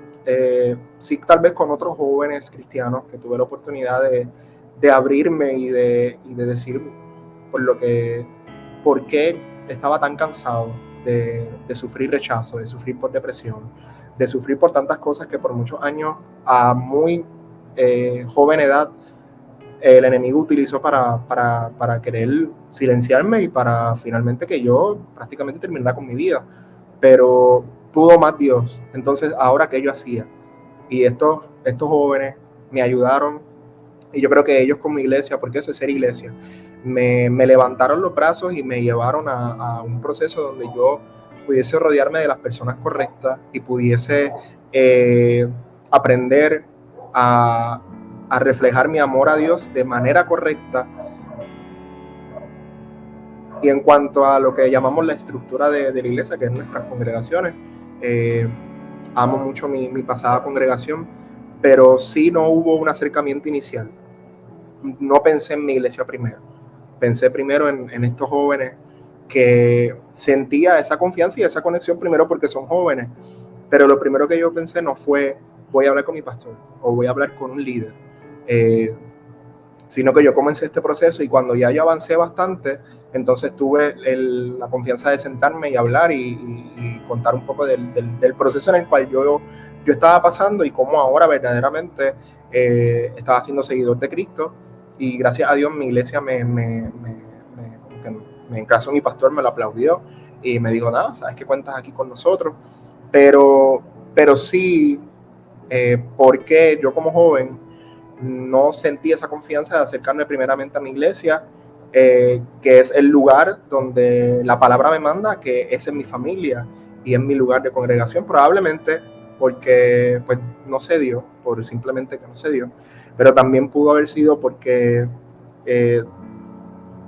sí tal vez con otros jóvenes cristianos que tuve la oportunidad de abrirme y de decir por qué estaba tan cansado de sufrir rechazo, de sufrir por depresión, de sufrir por tantas cosas que por muchos años, a muy joven edad, el enemigo utilizó para querer silenciarme y para finalmente que yo prácticamente terminara con mi vida. Pero pudo más Dios. Entonces, ahora, ¿qué yo hacía? Y estos jóvenes me ayudaron, y yo creo que ellos como iglesia, porque eso es ser iglesia, me levantaron los brazos y me llevaron a un proceso donde yo pudiese rodearme de las personas correctas y pudiese aprender a reflejar mi amor a Dios de manera correcta. Y en cuanto a lo que llamamos la estructura de la iglesia, que es nuestras congregaciones, amo mucho mi pasada congregación, pero sí no hubo un acercamiento inicial. No pensé en mi iglesia primero. Pensé primero en estos jóvenes que sentía esa confianza y esa conexión primero porque son jóvenes. Pero lo primero que yo pensé no fue voy a hablar con mi pastor o voy a hablar con un líder. Sino que yo comencé este proceso y cuando ya yo avancé bastante, entonces tuve la confianza de sentarme y hablar y contar un poco del proceso en el cual yo estaba pasando y cómo ahora verdaderamente estaba siendo seguidor de Cristo. Y gracias a Dios mi iglesia en caso mi pastor me lo aplaudió y me dijo, nada, sabes que cuentas aquí con nosotros, pero sí, porque yo como joven no sentí esa confianza de acercarme primeramente a mi iglesia, que es el lugar donde la palabra me manda, que esa es mi familia y es mi lugar de congregación, probablemente porque pues no se dio, por simplemente que no se dio, pero también pudo haber sido porque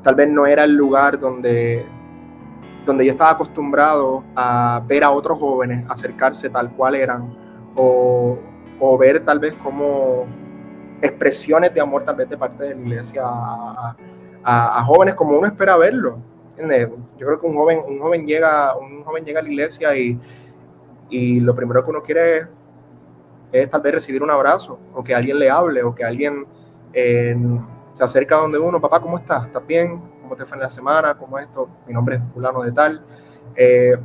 tal vez no era el lugar donde yo estaba acostumbrado a ver a otros jóvenes acercarse tal cual eran, o ver tal vez como expresiones de amor tal vez de parte de la iglesia a jóvenes como uno espera verlo. ¿Entiendes? Yo creo que un joven llega a la iglesia y lo primero que uno quiere es tal vez recibir un abrazo, o que alguien le hable, o que alguien se acerca donde uno, papá, ¿cómo estás? ¿Estás bien? ¿Cómo te fue en la semana? ¿Cómo es esto? Mi nombre es fulano de tal.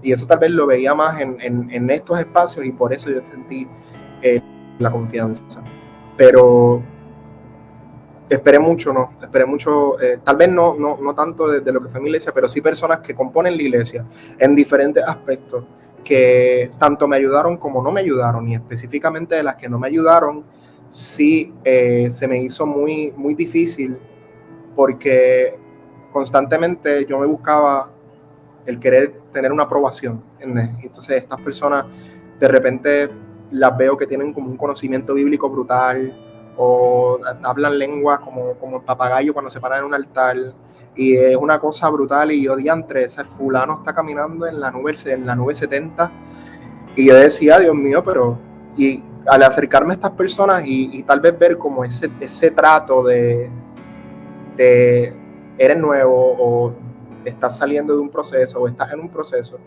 Y eso tal vez lo veía más en estos espacios y por eso yo sentí la confianza. Pero esperé mucho, tal vez no tanto de lo que fue mi iglesia, pero sí personas que componen la iglesia en diferentes aspectos, que tanto me ayudaron como no me ayudaron, y específicamente de las que no me ayudaron, sí se me hizo muy, muy difícil, porque constantemente yo me buscaba el querer tener una aprobación, ¿entiendes? Entonces estas personas de repente las veo que tienen como un conocimiento bíblico brutal, o hablan lengua como el papagayo cuando se paran en un altar, y es una cosa brutal, y yo diantre, ese fulano está caminando en la nube 70, y yo decía, Dios mío, pero, y al acercarme a estas personas y tal vez ver como ese trato de eres nuevo, o estás saliendo de un proceso, o estás en un proceso,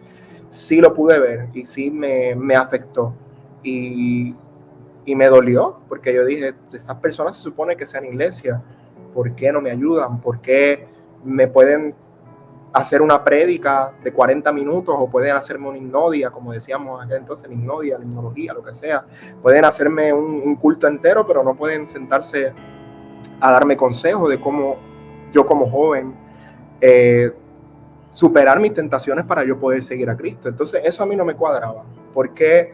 sí lo pude ver, y sí me afectó, y me dolió, porque yo dije, estas personas se supone que sean iglesia, ¿por qué no me ayudan? ¿Por qué me pueden hacer una prédica de 40 minutos, o pueden hacerme una hipnodia, como decíamos acá entonces, la hipnología, lo que sea? Pueden hacerme un culto entero, pero no pueden sentarse a darme consejos de cómo yo como joven superar mis tentaciones para yo poder seguir a Cristo. Entonces eso a mí no me cuadraba. ¿Por qué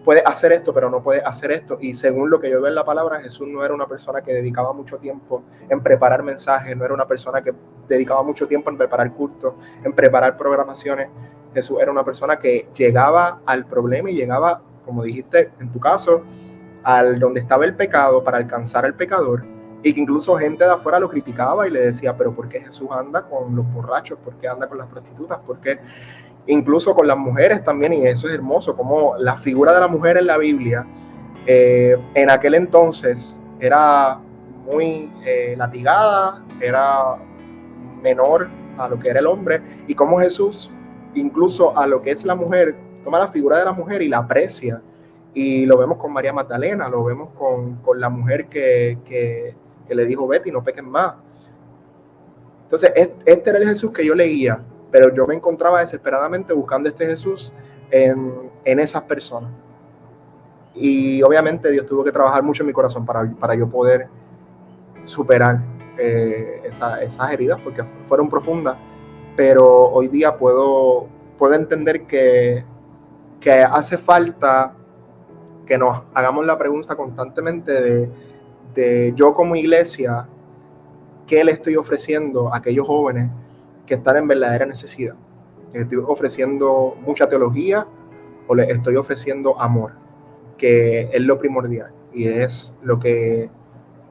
puedes hacer esto, pero no puedes hacer esto? Y según lo que yo veo en la palabra, Jesús no era una persona que dedicaba mucho tiempo en preparar mensajes, no era una persona que dedicaba mucho tiempo en preparar cultos, en preparar programaciones. Jesús era una persona que llegaba al problema, y llegaba, como dijiste en tu caso, al donde estaba el pecado para alcanzar al pecador, y que incluso gente de afuera lo criticaba y le decía, pero ¿por qué Jesús anda con los borrachos? ¿Por qué anda con las prostitutas? ¿Por qué? Incluso con las mujeres también, y eso es hermoso, como la figura de la mujer en la Biblia en aquel entonces era muy latigada, era menor a lo que era el hombre, y como Jesús, incluso a lo que es la mujer, toma la figura de la mujer y la aprecia, y lo vemos con María Magdalena, lo vemos con la mujer que le dijo, vete y no peques más. Entonces, este era el Jesús que yo leía, pero yo me encontraba desesperadamente buscando este Jesús en esas personas. Y obviamente Dios tuvo que trabajar mucho en mi corazón para yo poder superar esas heridas, porque fueron profundas, pero hoy día puedo entender que hace falta que nos hagamos la pregunta constantemente de yo como iglesia, ¿qué le estoy ofreciendo a aquellos jóvenes que están en verdadera necesidad? ¿Les estoy ofreciendo mucha teología, o les estoy ofreciendo amor, que es lo primordial y es lo que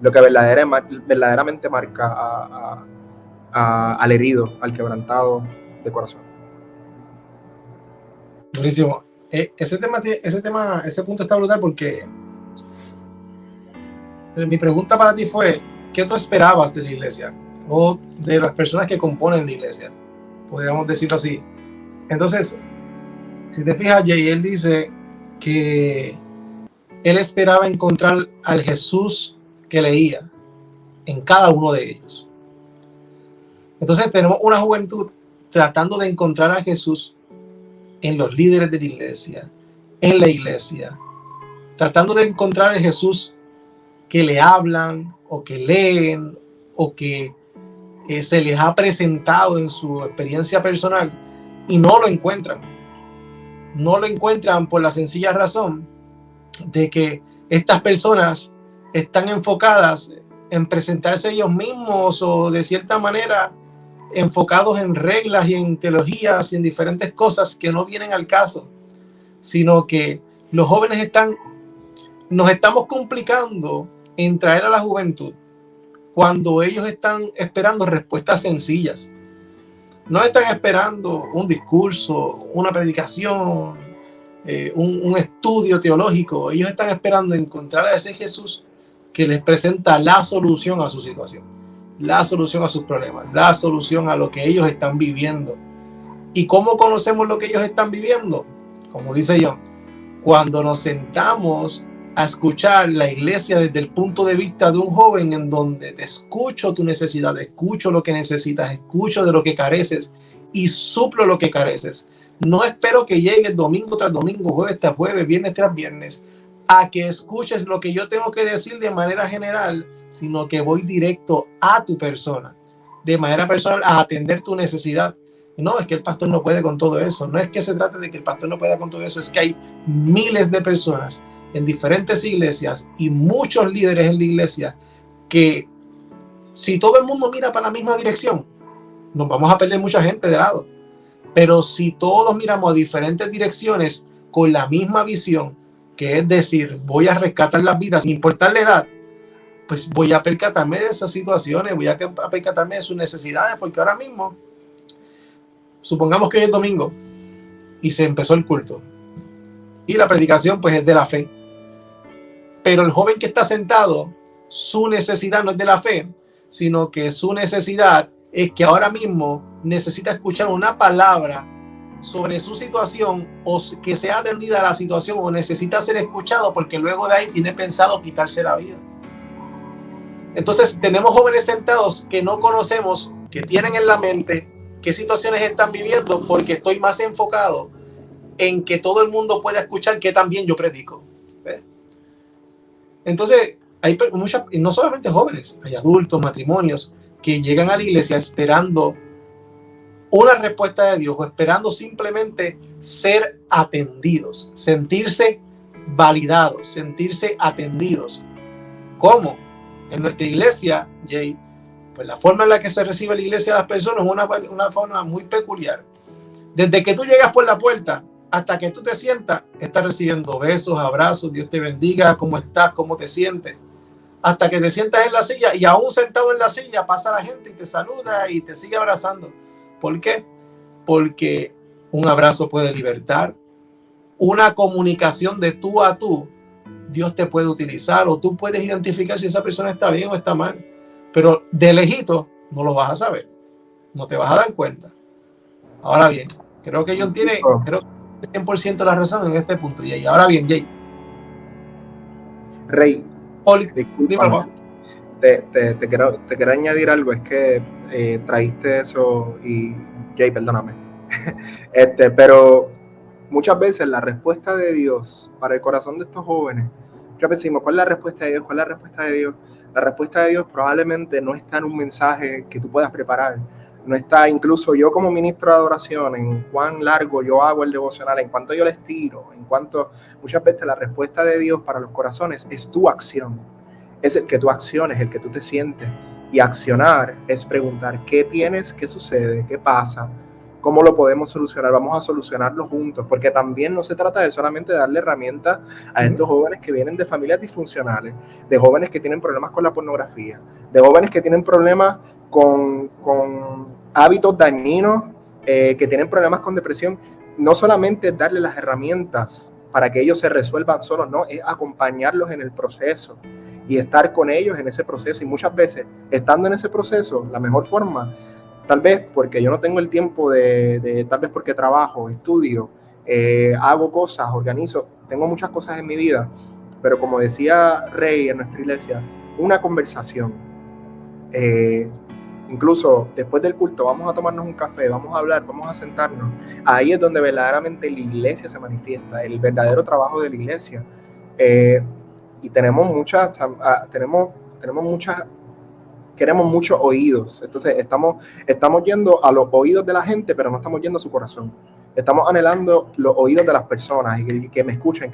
verdaderamente marca al herido, al quebrantado de corazón? Buenísimo. Ese punto está brutal, porque mi pregunta para ti fue, ¿qué tú esperabas de la iglesia o de las personas que componen la iglesia? Podríamos decirlo así. Entonces, si te fijas, Jay, él dice que él esperaba encontrar al Jesús que leía en cada uno de ellos. Entonces tenemos una juventud tratando de encontrar a Jesús en los líderes de la iglesia, en la iglesia, tratando de encontrar a Jesús que le hablan o que leen o que se les ha presentado en su experiencia personal, y no lo encuentran. No lo encuentran por la sencilla razón de que estas personas están enfocadas en presentarse ellos mismos, o de cierta manera enfocados en reglas y en teologías y en diferentes cosas que no vienen al caso, sino que los jóvenes nos estamos complicando en traer a la juventud cuando ellos están esperando respuestas sencillas. No están esperando un discurso, una predicación, un estudio teológico. Ellos están esperando encontrar a ese Jesús que les presenta la solución a su situación, la solución a sus problemas, la solución a lo que ellos están viviendo. ¿Y cómo conocemos lo que ellos están viviendo? Como dice John, cuando nos sentamos a escuchar la iglesia desde el punto de vista de un joven, en donde te escucho tu necesidad, escucho lo que necesitas, escucho de lo que careces y suplo lo que careces. No espero que llegues domingo tras domingo, jueves tras jueves, viernes tras viernes a que escuches lo que yo tengo que decir de manera general, sino que voy directo a tu persona, de manera personal, a atender tu necesidad. No, es que el pastor no puede con todo eso. No es que se trate de que el pastor no pueda con todo eso, es que hay miles de personas en diferentes iglesias y muchos líderes en la iglesia que, si todo el mundo mira para la misma dirección, nos vamos a perder mucha gente de lado. Pero si todos miramos a diferentes direcciones con la misma visión, que es decir, voy a rescatar las vidas sin importar la edad, pues voy a percatarme de esas situaciones, voy a percatarme de sus necesidades, porque ahora mismo, supongamos que hoy es domingo y se empezó el culto y la predicación pues es de la fe, pero el joven que está sentado, su necesidad no es de la fe, sino que su necesidad es que ahora mismo necesita escuchar una palabra sobre su situación, o que sea atendida la situación, o necesita ser escuchado porque luego de ahí tiene pensado quitarse la vida. Entonces tenemos jóvenes sentados que no conocemos, que tienen en la mente qué situaciones están viviendo, porque estoy más enfocado en que todo el mundo pueda escuchar que también yo predico. ¿Ves? Entonces hay muchas, y no solamente jóvenes, hay adultos, matrimonios que llegan a la iglesia esperando una respuesta de Dios, o esperando simplemente ser atendidos, sentirse validados, sentirse atendidos. ¿Cómo? En nuestra iglesia, Jay, pues la forma en la que se recibe la iglesia a las personas es una forma muy peculiar. Desde que tú llegas por la puerta hasta que tú te sientas, estás recibiendo besos, abrazos, Dios te bendiga, ¿cómo estás? ¿Cómo te sientes? Hasta que te sientas en la silla, y aún sentado en la silla pasa la gente y te saluda y te sigue abrazando. ¿Por qué? Porque un abrazo puede libertar, una comunicación de tú a tú, Dios te puede utilizar, o tú puedes identificar si esa persona está bien o está mal, pero de lejito no lo vas a saber, no te vas a dar cuenta. Ahora bien, creo que John tiene 100% la razón en este punto, Jay. Ahora bien, Jay. Rey, disculpa, te quiero añadir algo, es que traíste eso y Jay, perdóname. Pero muchas veces la respuesta de Dios para el corazón de estos jóvenes, muchas veces decimos, ¿cuál es la respuesta de Dios? ¿Cuál es la respuesta de Dios? La respuesta de Dios probablemente no está en un mensaje que tú puedas preparar, no está incluso yo como ministro de adoración, en cuán largo yo hago el devocional, en cuánto yo les tiro, en cuánto, muchas veces la respuesta de Dios para los corazones es tu acción, es el que tú acciones, el que tú te sientes, y accionar es preguntar qué tienes, qué sucede, qué pasa, cómo lo podemos solucionar, vamos a solucionarlo juntos, porque también no se trata de solamente darle herramientas a estos jóvenes que vienen de familias disfuncionales, de jóvenes que tienen problemas con la pornografía, de jóvenes que tienen problemas con hábitos dañinos, que tienen problemas con depresión. No solamente darle las herramientas para que ellos se resuelvan solos, no, es acompañarlos en el proceso y estar con ellos en ese proceso, y muchas veces estando en ese proceso, la mejor forma, tal vez porque yo no tengo el tiempo tal vez porque trabajo, estudio, hago cosas, organizo, tengo muchas cosas en mi vida, pero como decía Rey en nuestra iglesia, una conversación, incluso después del culto vamos a tomarnos un café, vamos a hablar, vamos a sentarnos, ahí es donde verdaderamente la iglesia se manifiesta, el verdadero trabajo de la iglesia, y queremos muchos oídos. Entonces estamos yendo a los oídos de la gente, pero no estamos yendo a su corazón. Estamos anhelando los oídos de las personas y que me escuchen,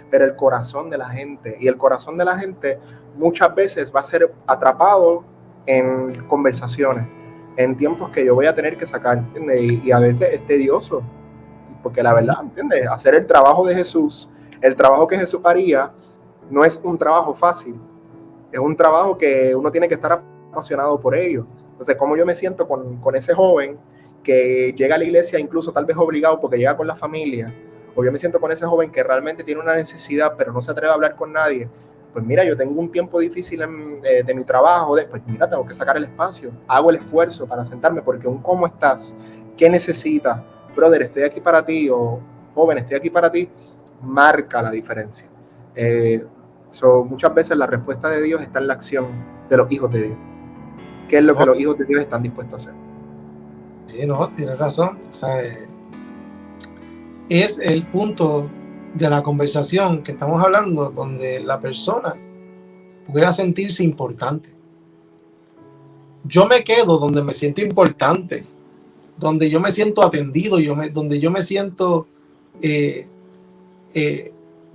pero el corazón de la gente, y el corazón de la gente muchas veces va a ser atrapado en conversaciones, en tiempos que yo voy a tener que sacar, ¿entiendes? Y a veces es tedioso, porque la verdad, ¿entiendes? Hacer el trabajo de Jesús, el trabajo que Jesús haría, no es un trabajo fácil. Es un trabajo que uno tiene que estar apasionado por ello. Entonces, ¿cómo yo me siento con ese joven que llega a la iglesia incluso tal vez obligado porque llega con la familia? O yo me siento con ese joven que realmente tiene una necesidad pero no se atreve a hablar con nadie. Pues mira, yo tengo un tiempo difícil de mi trabajo, pues mira, tengo que sacar el espacio. Hago el esfuerzo para sentarme porque un ¿cómo estás? ¿Qué necesitas? Brother, estoy aquí para ti, o joven, estoy aquí para ti, marca la diferencia. Muchas veces la respuesta de Dios está en la acción de los hijos de Dios. ¿Qué es lo que los hijos de Dios están dispuestos a hacer? Sí, no, tienes razón. O sea, es el punto de la conversación que estamos hablando, donde la persona pueda sentirse importante. Yo me quedo donde me siento importante, donde yo me siento atendido, donde yo me siento de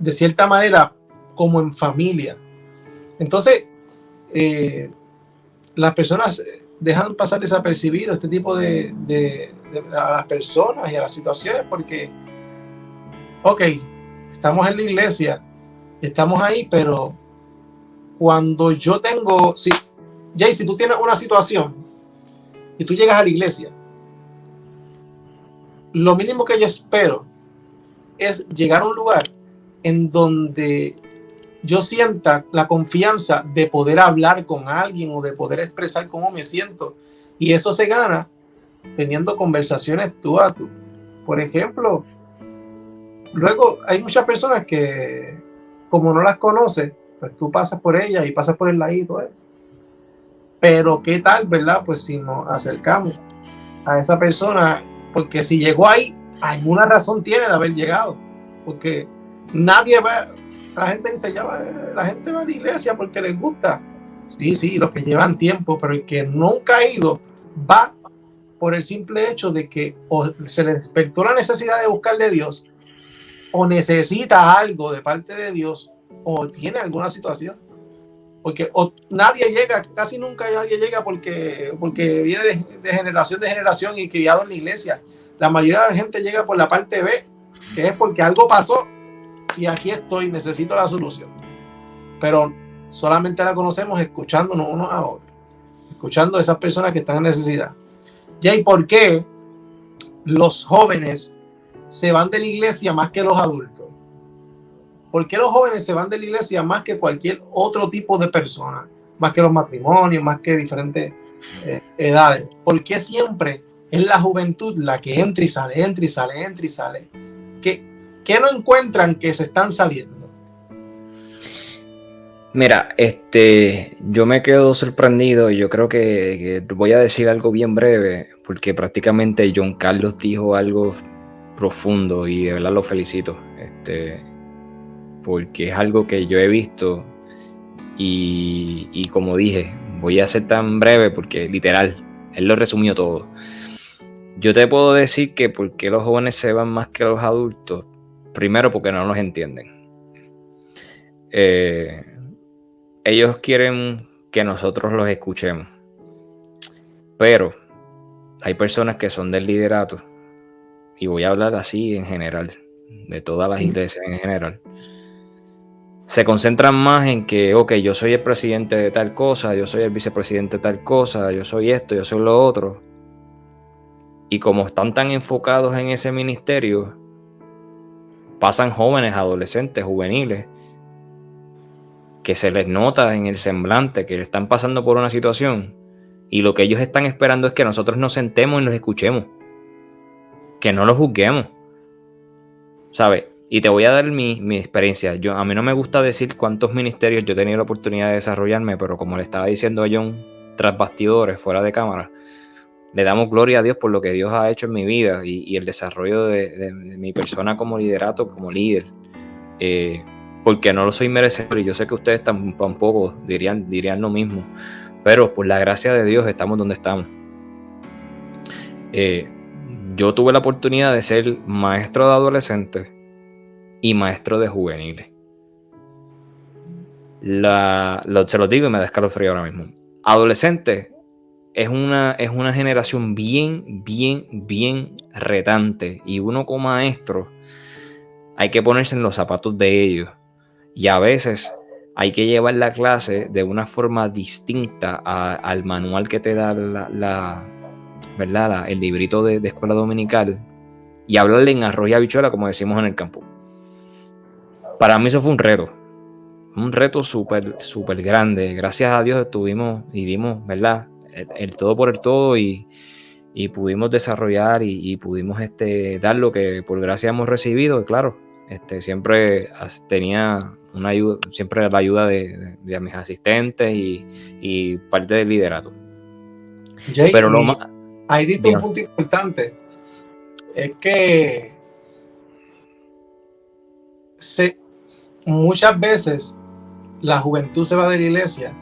cierta manera como en familia. Entonces, las personas dejan pasar desapercibido este tipo de a las personas y a las situaciones porque, ok, estamos en la iglesia, estamos ahí, pero cuando yo tengo, Jay, si tú tienes una situación y tú llegas a la iglesia, lo mínimo que yo espero es llegar a un lugar en donde yo sienta la confianza de poder hablar con alguien o de poder expresar cómo me siento. Y eso se gana teniendo conversaciones tú a tú. Por ejemplo, luego hay muchas personas que, como no las conoces, pues tú pasas por ellas y pasas por el ladito. Pero qué tal, ¿verdad? Pues si nos acercamos a esa persona, porque si llegó ahí, alguna razón tiene de haber llegado. Porque nadie va, la gente dice, la gente va a la iglesia porque les gusta. Sí, los que llevan tiempo, pero el que nunca ha ido va por el simple hecho de que o se le despertó la necesidad de buscar de Dios, o necesita algo de parte de Dios, o tiene alguna situación. Porque nadie llega, casi nunca nadie llega porque viene de generación y criado en la iglesia. La mayoría de la gente llega por la parte B, que es porque algo pasó y aquí estoy, necesito la solución. Pero solamente la conocemos escuchándonos unos a otros, escuchando a esas personas que están en necesidad. ¿Y por qué los jóvenes se van de la iglesia más que los adultos? ¿Por qué los jóvenes se van de la iglesia más que cualquier otro tipo de persona? Más que los matrimonios, más que diferentes edades. ¿Por qué siempre es la juventud la que entra y sale, entra y sale, entra y sale? ¿Qué no encuentran que se están saliendo? Mira, yo me quedo sorprendido y yo creo que voy a decir algo bien breve, porque prácticamente John Carlos dijo algo profundo y de verdad lo felicito, porque es algo que yo he visto y como dije, voy a ser tan breve porque literal, él lo resumió todo. Yo te puedo decir que por qué los jóvenes se van más que los adultos, primero porque no los entienden. Ellos quieren que nosotros los escuchemos, pero hay personas que son del liderato, y voy a hablar así en general, de todas las iglesias en general. Se concentran más en que, ok, yo soy el presidente de tal cosa, yo soy el vicepresidente de tal cosa, yo soy esto, yo soy lo otro. Y como están tan enfocados en ese ministerio, pasan jóvenes, adolescentes, juveniles, que se les nota en el semblante que están pasando por una situación y lo que ellos están esperando es que nosotros nos sentemos y los escuchemos, que no los juzguemos, ¿sabes? Y te voy a dar mi experiencia. A mí no me gusta decir cuántos ministerios yo he tenido la oportunidad de desarrollarme, pero como le estaba diciendo a John tras bastidores, fuera de cámara, le damos gloria a Dios por lo que Dios ha hecho en mi vida y el desarrollo de mi persona como liderato, como líder. Porque no lo soy merecedor y yo sé que ustedes tampoco dirían lo mismo, pero por la gracia de Dios estamos donde estamos. Yo tuve la oportunidad de ser maestro de adolescentes y maestro de juveniles. Se los digo y me da escalofrío ahora mismo. Adolescentes es una generación bien retante y uno como maestro hay que ponerse en los zapatos de ellos. Y a veces hay que llevar la clase de una forma distinta al manual que te da ¿verdad? El librito de escuela dominical y hablarle en arroz y habichuela, como decimos en el campo. Para mí eso fue un reto súper grande. Gracias a Dios estuvimos y dimos, ¿verdad? El todo por el todo y pudimos desarrollar y pudimos dar lo que por gracia hemos recibido. Y claro, siempre tenía una ayuda, siempre la ayuda de mis asistentes y parte del liderato. Jay, pero ahí diste un punto importante, es que muchas veces la juventud se va de la iglesia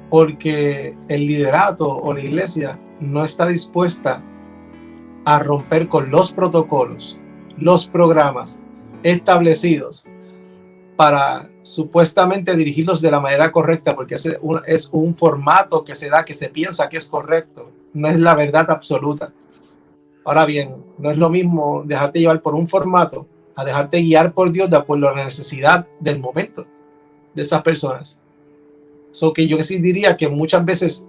porque el liderato o la iglesia no está dispuesta a romper con los protocolos, los programas establecidos para supuestamente dirigirlos de la manera correcta, porque es un formato que se da, que se piensa que es correcto, no es la verdad absoluta. Ahora bien, no es lo mismo dejarte llevar por un formato a dejarte guiar por Dios de acuerdo a la necesidad del momento de esas personas. So que yo sí diría que muchas veces,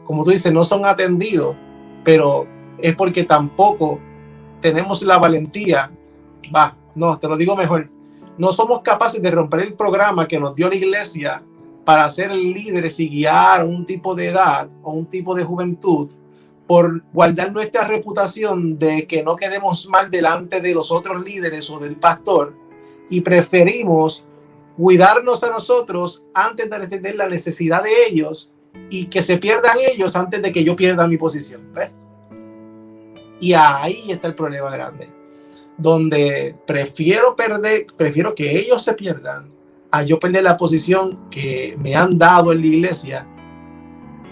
como tú dices, no son atendidos, pero es porque tampoco tenemos la valentía, te lo digo mejor, no somos capaces de romper el programa que nos dio la iglesia para ser líderes y guiar a un tipo de edad o un tipo de juventud, por guardar nuestra reputación de que no quedemos mal delante de los otros líderes o del pastor, y preferimos cuidarnos a nosotros antes de entender la necesidad de ellos y que se pierdan ellos antes de que yo pierda mi posición. ¿Ves? Y ahí está el problema grande, donde prefiero que ellos se pierdan a yo perder la posición que me han dado en la iglesia.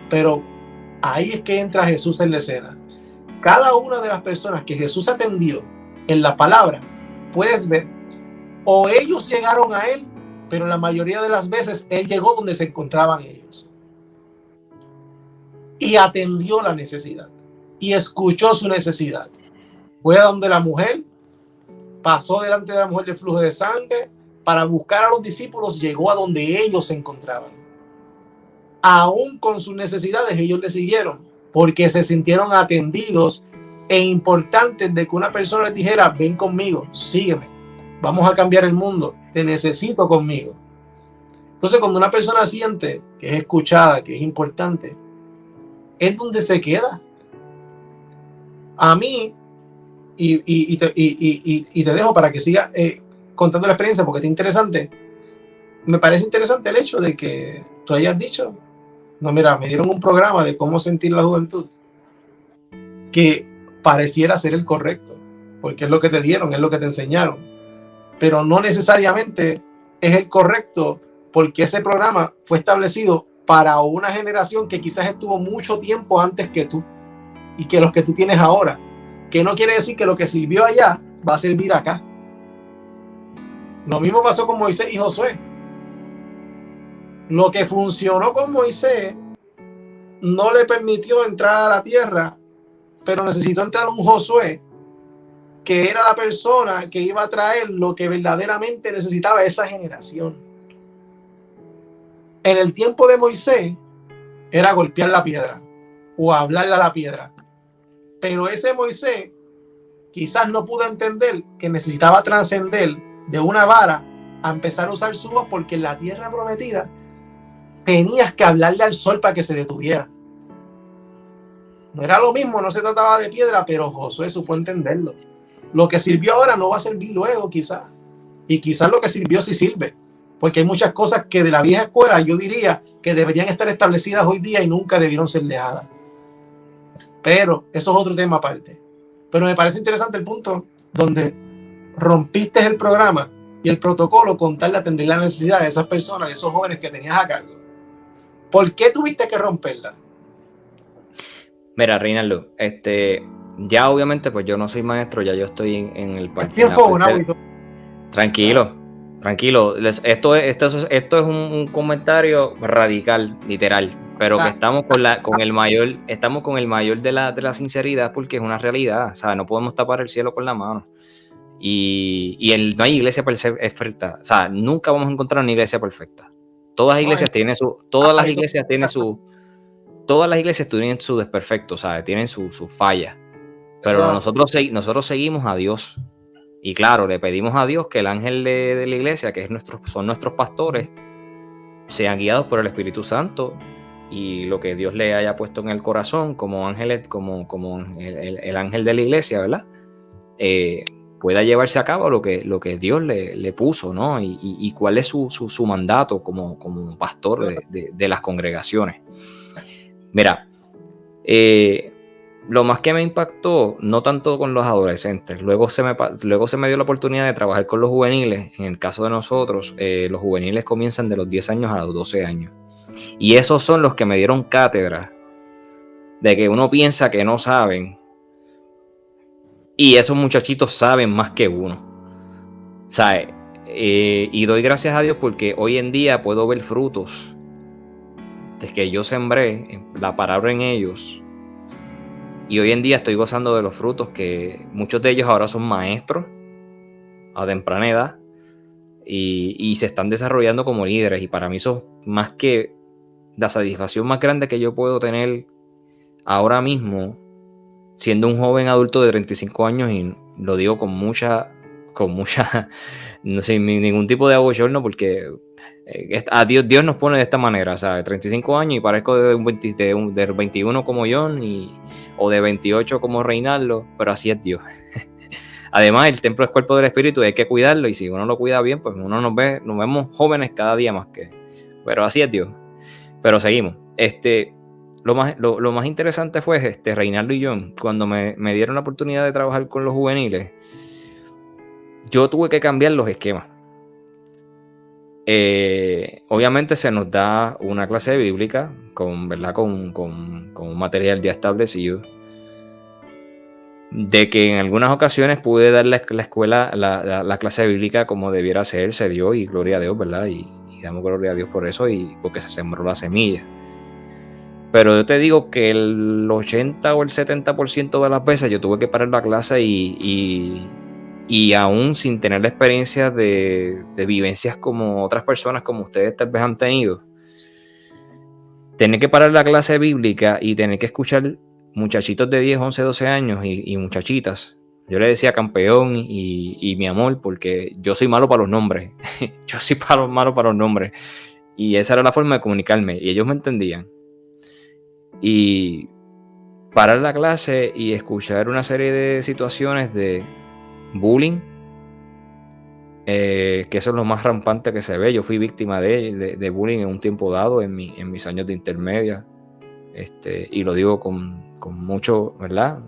Pero ahí es que entra Jesús en la escena. Cada una de las personas que Jesús atendió en la palabra, puedes ver, o ellos llegaron a él, pero la mayoría de las veces él llegó donde se encontraban ellos y atendió la necesidad y escuchó su necesidad. Fue a donde la mujer, pasó delante de la mujer del flujo de sangre para buscar a los discípulos, llegó a donde ellos se encontraban. Aún con sus necesidades ellos le siguieron porque se sintieron atendidos e importantes de que una persona les dijera: ven conmigo, sígueme, vamos a cambiar el mundo, te necesito conmigo. Entonces, cuando una persona siente que es escuchada, que es importante, es donde se queda. A mí, y te dejo para que siga contando la experiencia porque es interesante. Me parece interesante el hecho de que tú hayas dicho: no, mira, me dieron un programa de cómo sentir la juventud que pareciera ser el correcto, porque es lo que te dieron, es lo que te enseñaron, pero no necesariamente es el correcto, porque ese programa fue establecido para una generación que quizás estuvo mucho tiempo antes que tú y que los que tú tienes ahora, que no quiere decir que lo que sirvió allá va a servir acá. Lo mismo pasó con Moisés y Josué. Lo que funcionó con Moisés no le permitió entrar a la tierra, pero necesitó entrar un Josué, que era la persona que iba a traer lo que verdaderamente necesitaba esa generación. En el tiempo de Moisés era golpear la piedra o hablarle a la piedra, pero ese Moisés quizás no pudo entender que necesitaba trascender de una vara a empezar a usar su voz, porque en la tierra prometida tenías que hablarle al sol para que se detuviera. No era lo mismo, no se trataba de piedra, pero Josué supo entenderlo. Lo que sirvió ahora no va a servir luego, quizás. Y quizás lo que sirvió sí sirve, porque hay muchas cosas que de la vieja escuela yo diría que deberían estar establecidas hoy día y nunca debieron ser dejadas. Pero eso es otro tema aparte. Pero me parece interesante el punto donde rompiste el programa y el protocolo con tal de atender la necesidad de esas personas, de esos jóvenes que tenías a cargo. ¿Por qué tuviste que romperla? Mira, Reinaldo, ya obviamente pues yo no soy maestro, ya yo estoy en el partido. Tranquilo. Esto es un comentario radical, literal, pero que estamos con el mayor de la sinceridad, porque es una realidad. O sea, no podemos tapar el cielo con la mano. Y no hay iglesia perfecta. O sea, nunca vamos a encontrar una iglesia perfecta. Todas las iglesias tienen su desperfecto, ¿sabes? Tienen su falla. Pero nosotros seguimos a Dios. Y claro, le pedimos a Dios que el ángel de la iglesia, que son nuestros pastores, sean guiados por el Espíritu Santo, y lo que Dios le haya puesto en el corazón como ángeles, como el ángel de la iglesia, ¿verdad? Pueda llevarse a cabo lo que Dios le puso, ¿no? Y cuál es su mandato como pastor de las congregaciones. Mira, lo más que me impactó, no tanto con los adolescentes, luego se me dio la oportunidad de trabajar con los juveniles. En el caso de nosotros, los juveniles comienzan de los 10 años a los 12 años. Y esos son los que me dieron cátedra de que uno piensa que no saben, y esos muchachitos saben más que uno. ¿Sabe? Y doy gracias a Dios porque hoy en día puedo ver frutos de que yo sembré la palabra en ellos. Y hoy en día estoy gozando de los frutos, que muchos de ellos ahora son maestros a temprana edad y se están desarrollando como líderes. Y para mí eso, más que la satisfacción más grande que yo puedo tener ahora mismo, siendo un joven adulto de 35 años, y lo digo con mucha, no sé, ningún tipo de abochorno, porque a Dios nos pone de esta manera, o sea, 35 años y parezco de 21 como John, o de 28 como Reinaldo, pero así es Dios. Además, el templo es cuerpo del Espíritu y hay que cuidarlo, y si uno lo cuida bien, pues uno nos vemos jóvenes cada día más que. Pero así es Dios. Pero seguimos. Lo más interesante fue Reinaldo y John, cuando me dieron la oportunidad de trabajar con los juveniles, yo tuve que cambiar los esquemas. Obviamente se nos da una clase bíblica con un material ya establecido, de que en algunas ocasiones pude dar la escuela, la clase bíblica como debiera ser, se dio, y gloria a Dios, ¿verdad? Y damos gloria a Dios por eso, y porque se sembró la semilla. Pero yo te digo que el 80 o el 70% de las veces yo tuve que parar la clase, y aún sin tener la experiencia de vivencias como otras personas, como ustedes tal vez han tenido, tener que parar la clase bíblica y tener que escuchar muchachitos de 10, 11, 12 años y muchachitas. Yo le decía campeón y mi amor, porque yo soy malo para los nombres. Yo soy malo para los nombres. Y esa era la forma de comunicarme, y ellos me entendían. Y parar la clase y escuchar una serie de situaciones de bullying, que eso es lo más rampante que se ve. Yo fui víctima de bullying en un tiempo dado, en mis años de intermedia, y lo digo con mucho, ¿verdad?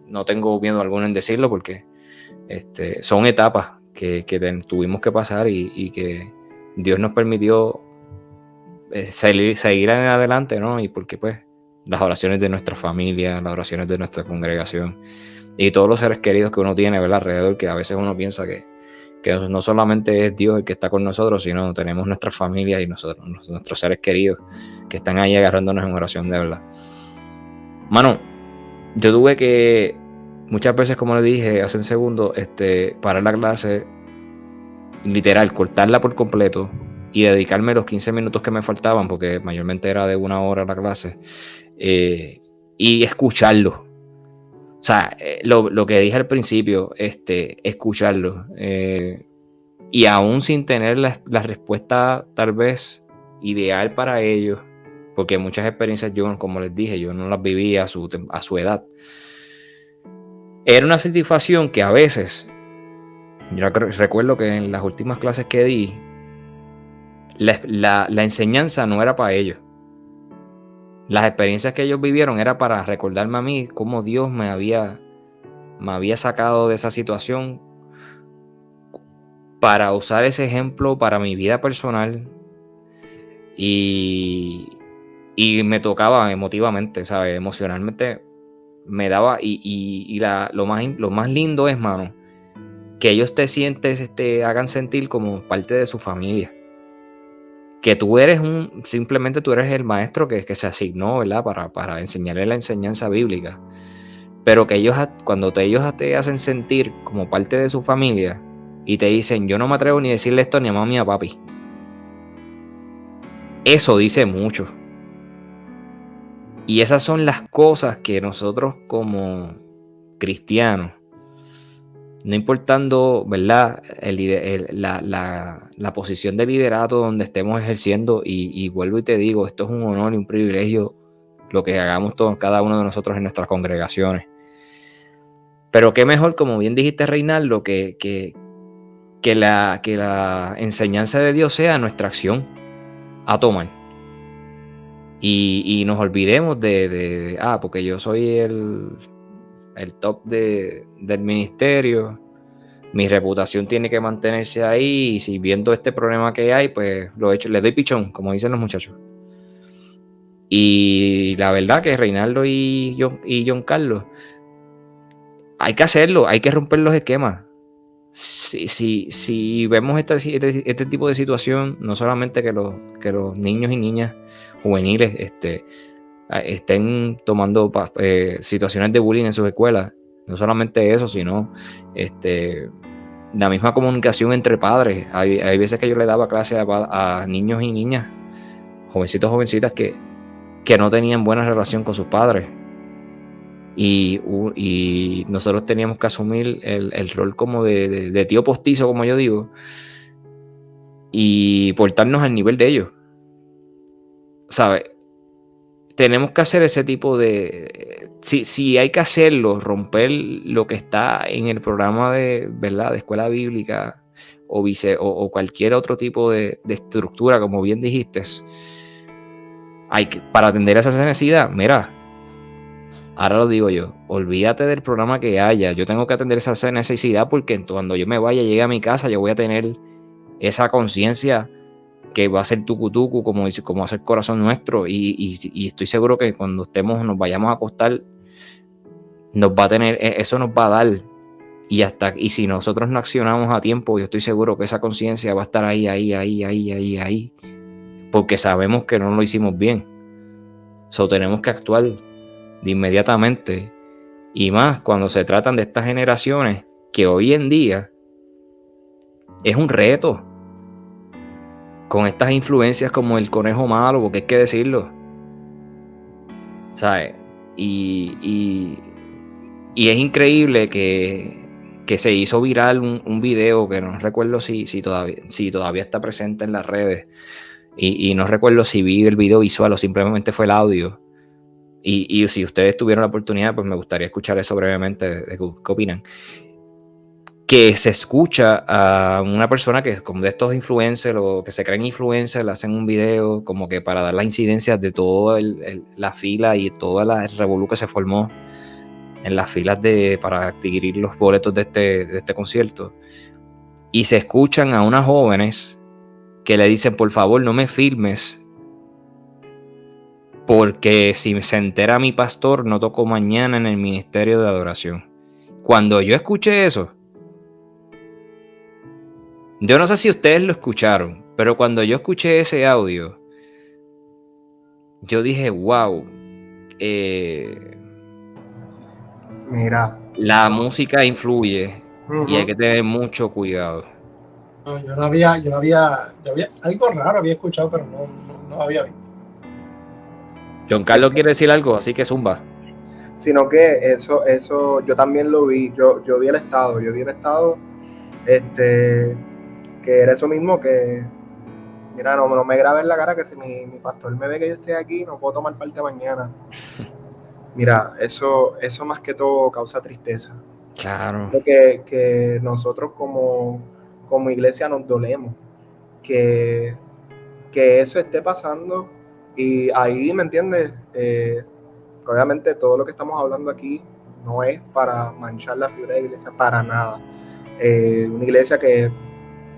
No tengo miedo alguno en decirlo, porque son etapas que tuvimos que pasar, y que Dios nos permitió seguir en adelante, ¿no? Y porque pues las oraciones de nuestra familia, las oraciones de nuestra congregación y todos los seres queridos que uno tiene, ¿verdad?, alrededor, que a veces uno piensa que no solamente es Dios el que está con nosotros, sino tenemos nuestras familias y nuestros seres queridos que están ahí agarrándonos en oración, de verdad. Mano, yo tuve que muchas veces, como le dije hace un segundo, parar la clase, literal, cortarla por completo y dedicarme los 15 minutos que me faltaban, porque mayormente era de 1 hora la clase, y escucharlo. O sea, lo que dije al principio, escucharlo, y aún sin tener la respuesta tal vez ideal para ellos, porque muchas experiencias yo, como les dije, yo no las viví a su edad. Era una satisfacción que a veces, yo recuerdo que en las últimas clases que di, la enseñanza no era para ellos. Las experiencias que ellos vivieron era para recordarme a mí cómo Dios me había sacado de esa situación, para usar ese ejemplo para mi vida personal, y me tocaba emotivamente, ¿sabes? Emocionalmente me daba, lo más lindo es, mano, que ellos te hagan sentir como parte de su familia, que tú eres simplemente tú eres el maestro que se asignó, ¿verdad?, para enseñarle la enseñanza bíblica, pero que ellos te hacen sentir como parte de su familia, y te dicen, yo no me atrevo ni a decirle esto ni a mami ni a papi. Eso dice mucho. Y esas son las cosas que nosotros como cristianos, no importando, ¿verdad?, la posición de liderato donde estemos ejerciendo, y vuelvo y te digo, esto es un honor y un privilegio lo que hagamos cada uno de nosotros en nuestras congregaciones. Pero qué mejor, como bien dijiste, Reinaldo, que la enseñanza de Dios sea nuestra acción a tomar. y nos olvidemos porque yo soy el top del ministerio, mi reputación tiene que mantenerse ahí, y si viendo este problema que hay, pues le doy pichón, como dicen los muchachos. Y la verdad que Reinaldo y John Carlos, hay que hacerlo, hay que romper los esquemas. Si vemos este tipo de situación, no solamente que los niños y niñas juveniles estén tomando situaciones de bullying en sus escuelas, no solamente eso, sino la misma comunicación entre padres. Hay veces que yo le daba clase a niños y niñas, jovencitos, jovencitas que no tenían buena relación con sus padres. Y nosotros teníamos que asumir el rol como de tío postizo, como yo digo, y portarnos al nivel de ellos. ¿Sabes? Tenemos que hacer ese tipo de... Si hay que hacerlo, romper lo que está en el programa ¿verdad?, de escuela bíblica o cualquier otro tipo de estructura, como bien dijiste, para atender esa necesidad, mira, ahora lo digo yo, olvídate del programa que haya, yo tengo que atender esa necesidad porque cuando yo me vaya, llegue a mi casa, yo voy a tener esa conciencia que va a ser tucutucu, como hace el corazón nuestro, y estoy seguro que cuando nos vayamos a acostar, eso nos va a dar, y si nosotros no accionamos a tiempo, yo estoy seguro que esa conciencia va a estar ahí, porque sabemos que no lo hicimos bien. Tenemos que actuar de inmediatamente, y más cuando se tratan de estas generaciones que hoy en día es un reto, con estas influencias como el conejo malo, porque hay que decirlo, ¿sabes? Y es increíble que se hizo viral un video que no recuerdo si todavía está presente en las redes, y no recuerdo si vi el video visual o simplemente fue el audio, y si ustedes tuvieron la oportunidad, pues me gustaría escuchar eso brevemente, de qué opinan. Que se escucha a una persona que, como de estos influencers o que se creen influencers, le hacen un video como que para dar las incidencias de toda la fila y toda el revolú que se formó en las filas para adquirir los boletos de este concierto, y se escuchan a unas jóvenes que le dicen: por favor, no me filmes, porque si se entera mi pastor, no toco mañana en el ministerio de adoración. Cuando yo escuché eso, yo no sé si ustedes lo escucharon, pero cuando yo escuché ese audio, yo dije: wow, Mira, la música influye, y hay que tener mucho cuidado. No, yo había algo raro había escuchado, pero no había visto. John Carlos quiere decir algo, así que zumba. Sino que eso yo también lo vi, yo vi el estado, que era eso mismo, que mira, no me grabes la cara, que si mi pastor me ve que yo estoy aquí, no puedo tomar parte mañana. Mira, eso más que todo causa tristeza. Claro. Que nosotros como iglesia nos dolemos que eso esté pasando, y ahí, ¿me entiendes? Obviamente todo lo que estamos hablando aquí no es para manchar la figura de la iglesia, para nada. Una iglesia que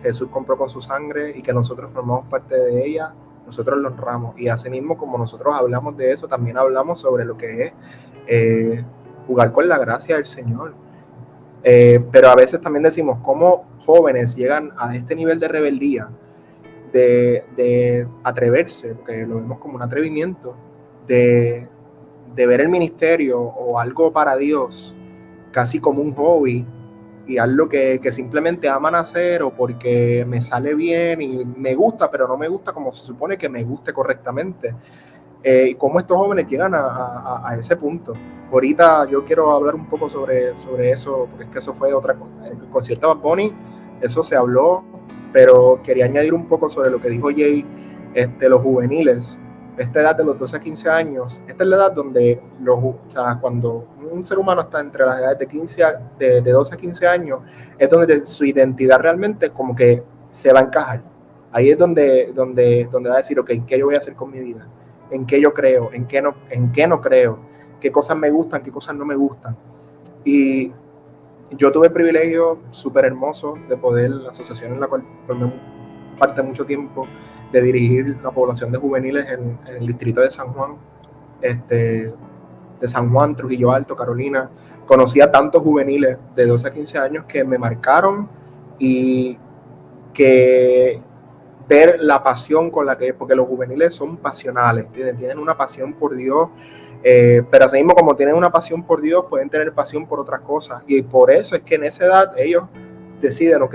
Jesús compró con su sangre y que nosotros formamos parte de ella, nosotros lo honramos, y así mismo como nosotros hablamos de eso, también hablamos sobre lo que es jugar con la gracia del Señor. Pero a veces también decimos cómo jóvenes llegan a este nivel de rebeldía, de atreverse, porque lo vemos como un atrevimiento, de ver el ministerio o algo para Dios casi como un hobby, y algo que simplemente aman hacer, o porque me sale bien y me gusta, pero no me gusta como se supone que me guste correctamente. Y cómo estos jóvenes llegan a ese punto. Ahorita yo quiero hablar un poco sobre eso, porque es que eso fue otra cosa. El concierto de Bad Bunny, eso se habló, pero quería añadir un poco sobre lo que dijo Jay, los juveniles. Esta edad de los 12 a 15 años, esta es la edad donde cuando un ser humano está entre las edades de 12 a 15 años, es donde su identidad realmente como que se va a encajar. Ahí es donde va a decir: ok, ¿qué yo voy a hacer con mi vida? en qué yo creo, en qué no creo, qué cosas me gustan, qué cosas no me gustan. Y yo tuve el privilegio súper hermoso de poder, la asociación en la cual formé parte mucho tiempo, de dirigir la población de juveniles en el distrito de San Juan, de San Juan, Trujillo Alto, Carolina. Conocí a tantos juveniles de 12 a 15 años que me marcaron, y que ver la pasión con la que, porque los juveniles son pasionales, tienen una pasión por Dios, pero así mismo como tienen una pasión por Dios, pueden tener pasión por otras cosas, y por eso es que en esa edad ellos deciden, ok,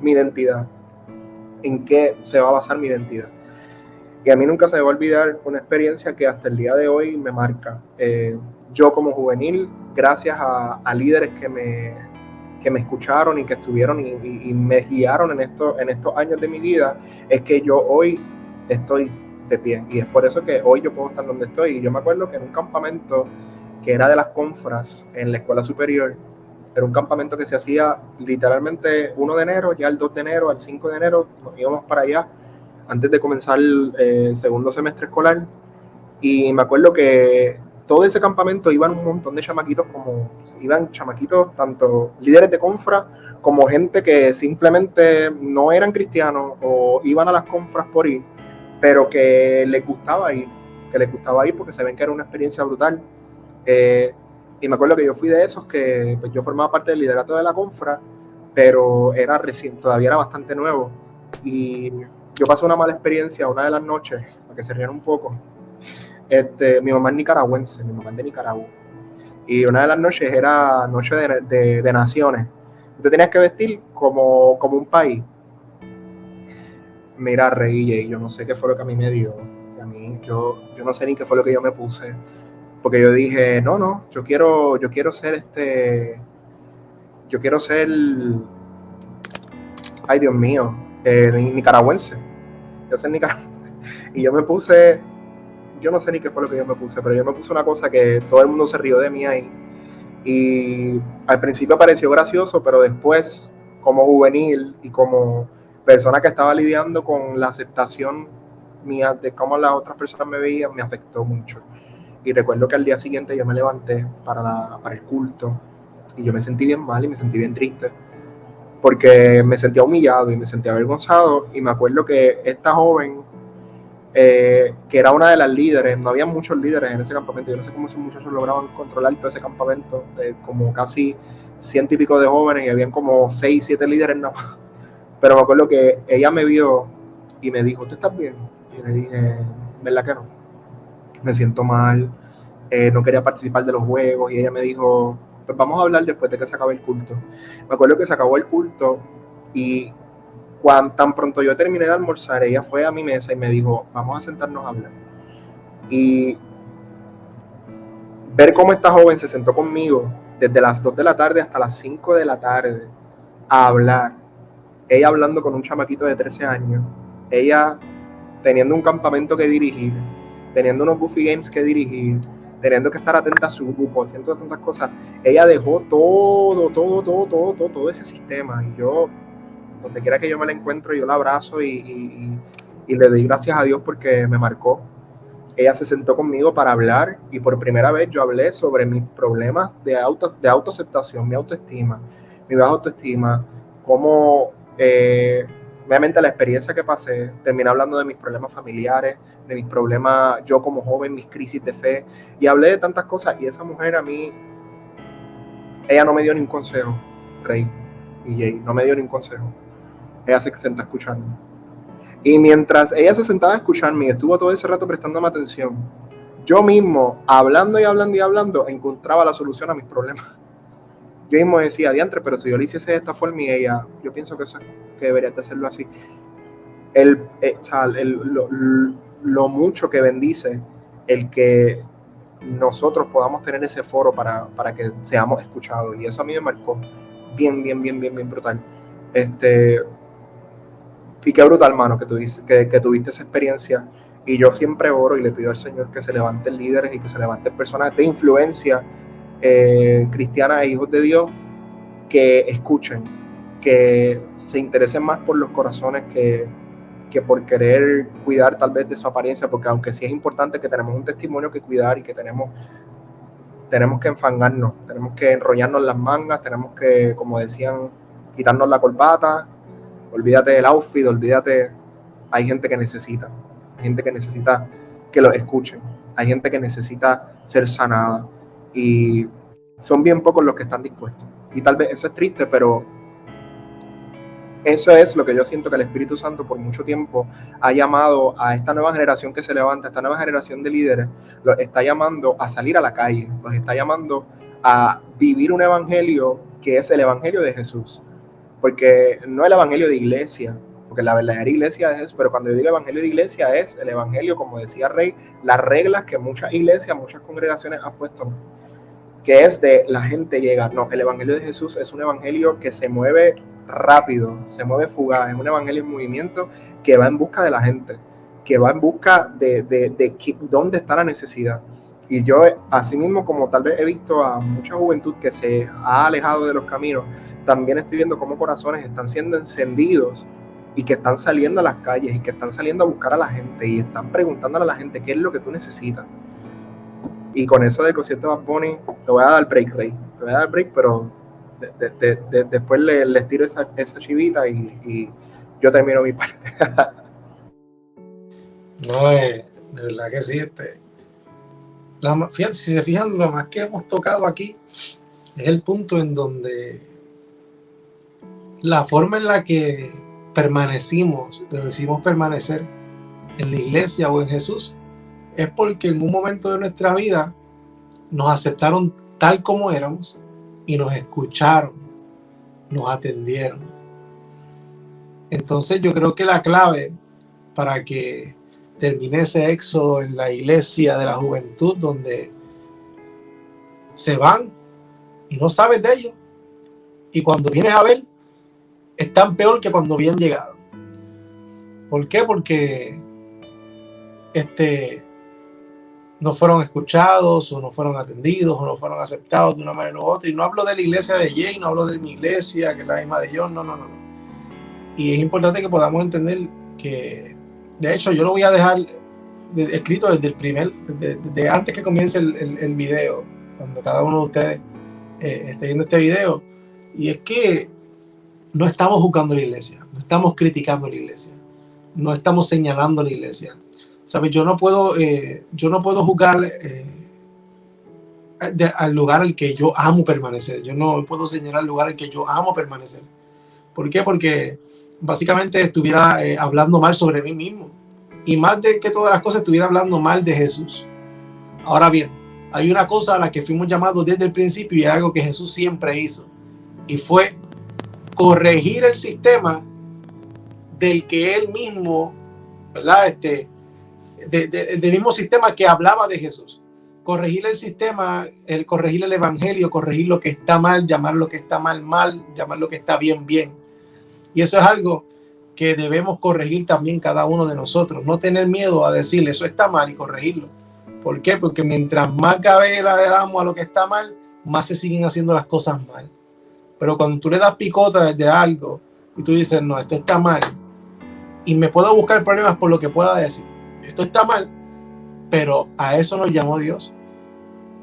mi identidad, en qué se va a basar mi identidad. Y a mí nunca se me va a olvidar una experiencia que hasta el día de hoy me marca. Yo como juvenil, gracias a líderes que me escucharon y que estuvieron y me guiaron en estos años de mi vida, es que yo hoy estoy de pie. Y es por eso que hoy yo puedo estar donde estoy. Y yo me acuerdo que en un campamento que era de las confras en la escuela superior, era un campamento que se hacía literalmente 1 de enero, ya el 2 de enero, al 5 de enero, nos íbamos para allá antes de comenzar el segundo semestre escolar. Y me acuerdo que todo ese campamento iban un montón de chamaquitos, iban chamaquitos, tanto líderes de confra como gente que simplemente no eran cristianos o iban a las confras por ir, pero que les gustaba ir, porque se ven que era una experiencia brutal. Y me acuerdo que yo fui de esos que pues, yo formaba parte del liderato de la confra, pero era recién, todavía era bastante nuevo. Y yo pasé una mala experiencia una de las noches, para que se rían un poco. Mi mamá es nicaragüense, mi mamá es de Nicaragua. Y una de las noches era noche de naciones. Tú tenías que vestir como un país. Mira, reí, y yo no sé qué fue lo que a mí me dio. Yo no sé ni qué fue lo que yo me puse. Porque yo dije, no, yo quiero ser yo quiero ser, ay Dios mío, nicaragüense. Yo soy nicaragüense. Y yo me puse, yo no sé ni qué fue lo que yo me puse, pero yo me puse una cosa que todo el mundo se rió de mí ahí. Y al principio pareció gracioso, pero después, como juvenil y como persona que estaba lidiando con la aceptación mía de cómo las otras personas me veían, me afectó mucho. Y recuerdo que al día siguiente yo me levanté para el culto y yo me sentí bien mal y me sentí bien triste porque me sentía humillado y me sentía avergonzado. Y me acuerdo que esta joven, que era una de las líderes, no había muchos líderes en ese campamento, yo no sé cómo esos muchachos lograban controlar todo ese campamento de como casi 100 y pico de jóvenes, y habían como 6, 7 líderes nada más. Pero me acuerdo que ella me vio y me dijo, ¿tú estás bien? Y le dije, ¿verdad que no? Me siento mal, no quería participar de los juegos. Y ella me dijo, pues vamos a hablar después de que se acabe el culto. Me acuerdo que se acabó el culto y tan pronto yo terminé de almorzar, ella fue a mi mesa y me dijo, vamos a sentarnos a hablar. Y ver cómo esta joven se sentó conmigo desde las 2 de la tarde hasta las 5 de la tarde a hablar, ella hablando con un chamaquito de 13 años, ella teniendo un campamento que dirigir, teniendo unos Goofy Games que dirigir, teniendo que estar atenta a su grupo, haciendo tantas cosas, ella dejó todo ese sistema. Y yo, donde quiera que yo me la encuentro, yo la abrazo y le doy gracias a Dios porque me marcó. Ella se sentó conmigo para hablar y por primera vez yo hablé sobre mis problemas de autoaceptación, mi autoestima, mi baja autoestima, cómo obviamente la experiencia que pasé. Terminé hablando de mis problemas familiares, de mis problemas yo como joven, mis crisis de fe, y hablé de tantas cosas. Y esa mujer a mí, ella no me dio ni un consejo, Rey y Jay, no me dio ni un consejo. Ella se sentó a escucharme. Y mientras ella se sentaba a escucharme y estuvo todo ese rato prestándome atención, yo mismo, hablando, encontraba la solución a mis problemas. Yo mismo decía, diantre, pero si yo le hiciese de esta forma, y ella, yo pienso que deberías de hacerlo así. Lo mucho que bendice el que nosotros podamos tener ese foro para que seamos escuchados. Y eso a mí me marcó bien brutal. Y qué brutal, mano, que tuviste esa experiencia. Y yo siempre oro y le pido al Señor que se levanten líderes y que se levanten personas de influencia cristianas e hijos de Dios que escuchen, que se interesen más por los corazones que que por querer cuidar tal vez de su apariencia, porque aunque sí es importante que tenemos un testimonio que cuidar y que tenemos que enfangarnos, tenemos que enrollarnos las mangas, tenemos que, como decían, quitarnos la corbata, olvídate del outfit, olvídate, hay gente que necesita que lo escuchen, hay gente que necesita ser sanada y son bien pocos los que están dispuestos. Y tal vez eso es triste, pero eso es lo que yo siento que el Espíritu Santo por mucho tiempo ha llamado a esta nueva generación que se levanta, esta nueva generación de líderes, los está llamando a salir a la calle, los está llamando a vivir un evangelio que es el evangelio de Jesús, porque no el evangelio de iglesia, porque la verdadera iglesia es eso, pero cuando yo digo evangelio de iglesia es el evangelio, como decía Rey, las reglas que muchas iglesias, muchas congregaciones han puesto, que es de la gente llega. No, el evangelio de Jesús es un evangelio que se mueve rápido, se mueve fugaz, es un evangelio en movimiento que va en busca de la gente, que va en busca de dónde está la necesidad. Y yo, así mismo como tal vez he visto a mucha juventud que se ha alejado de los caminos, también estoy viendo cómo corazones están siendo encendidos y que están saliendo a las calles y que están saliendo a buscar a la gente y están preguntándole a la gente qué es lo que tú necesitas. Y con eso de concierto de Bad Bunny, te voy a dar break, Rey. Te voy a dar break, pero después les tiro esa chivita y yo termino mi parte. No, de verdad que sí. Fíjate, si se fijan, lo más que hemos tocado aquí es el punto en donde la forma en la que decidimos permanecer en la iglesia o en Jesús es porque en un momento de nuestra vida nos aceptaron tal como éramos y nos escucharon, nos atendieron. Entonces yo creo que la clave para que termine ese éxodo en la iglesia de la juventud donde se van y no sabes de ellos y cuando vienes a ver están peor que cuando habían llegado. ¿Por qué? Porque no fueron escuchados o no fueron atendidos o no fueron aceptados de una manera u otra. Y no hablo de la iglesia de Jay, no hablo de mi iglesia, que es la misma de John, no. Y es importante que podamos entender que, de hecho, yo lo voy a dejar escrito desde antes que comience el video, cuando cada uno de ustedes esté viendo este video. Y es que no estamos juzgando la iglesia, no estamos criticando la iglesia, no estamos señalando la iglesia. ¿Sabes? Yo no puedo juzgar al lugar al que yo amo permanecer. Yo no puedo señalar el lugar al que yo amo permanecer. ¿Por qué? Porque básicamente estuviera hablando mal sobre mí mismo. Y más de que todas las cosas, estuviera hablando mal de Jesús. Ahora bien, hay una cosa a la que fuimos llamados desde el principio y es algo que Jesús siempre hizo. Y fue corregir el sistema del que él mismo, ¿verdad? Del mismo sistema que hablaba de Jesús. Corregir el sistema, corregir el evangelio, corregir lo que está mal, llamar lo que está mal, llamar lo que está bien. Y eso es algo que debemos corregir también cada uno de nosotros. No tener miedo a decirle eso está mal y corregirlo. ¿Por qué? Porque mientras más cabeza le damos a lo que está mal, más se siguen haciendo las cosas mal. Pero cuando tú le das picota desde algo y tú dices, no, esto está mal, y me puedo buscar problemas por lo que pueda decir, esto está mal, pero a eso nos llamó Dios,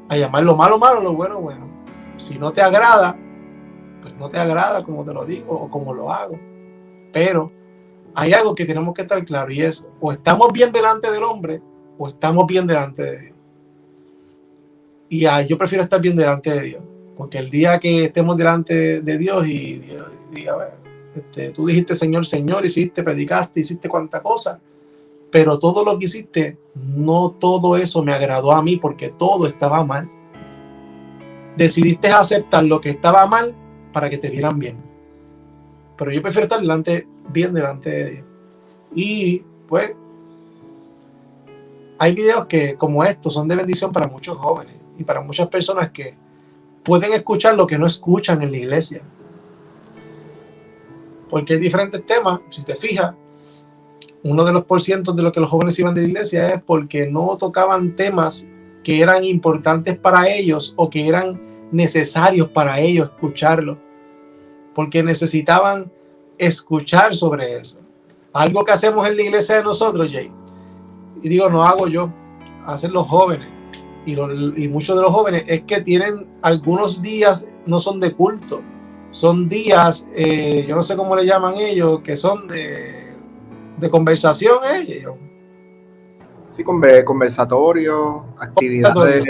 a llamar lo malo, lo bueno. Si no te agrada, pues no te agrada como te lo digo o como lo hago. Pero hay algo que tenemos que estar claro y es, o estamos bien delante del hombre o estamos bien delante de Dios. Y yo prefiero estar bien delante de Dios, porque el día que estemos delante de Dios y Dios diga, tú dijiste Señor, hiciste, predicaste, hiciste cuánta cosa, pero todo lo que hiciste, no todo eso me agradó a mí porque todo estaba mal. Decidiste aceptar lo que estaba mal para que te vieran bien. Pero yo prefiero estar bien delante de Dios. Y pues hay videos que como estos son de bendición para muchos jóvenes y para muchas personas que pueden escuchar lo que no escuchan en la iglesia. Porque hay diferentes temas. Si te fijas, uno de los porcientos de lo que los jóvenes iban de la iglesia es porque no tocaban temas que eran importantes para ellos o que eran necesarios para ellos escucharlo, porque necesitaban escuchar sobre eso. Algo que hacemos en la iglesia de nosotros, Jay, y digo, no hago yo, hacen los jóvenes, y muchos de los jóvenes, es que tienen algunos días, no son de culto, son días, yo no sé cómo le llaman ellos, que son de conversación, ellos. Sí, conversatorios, actividades.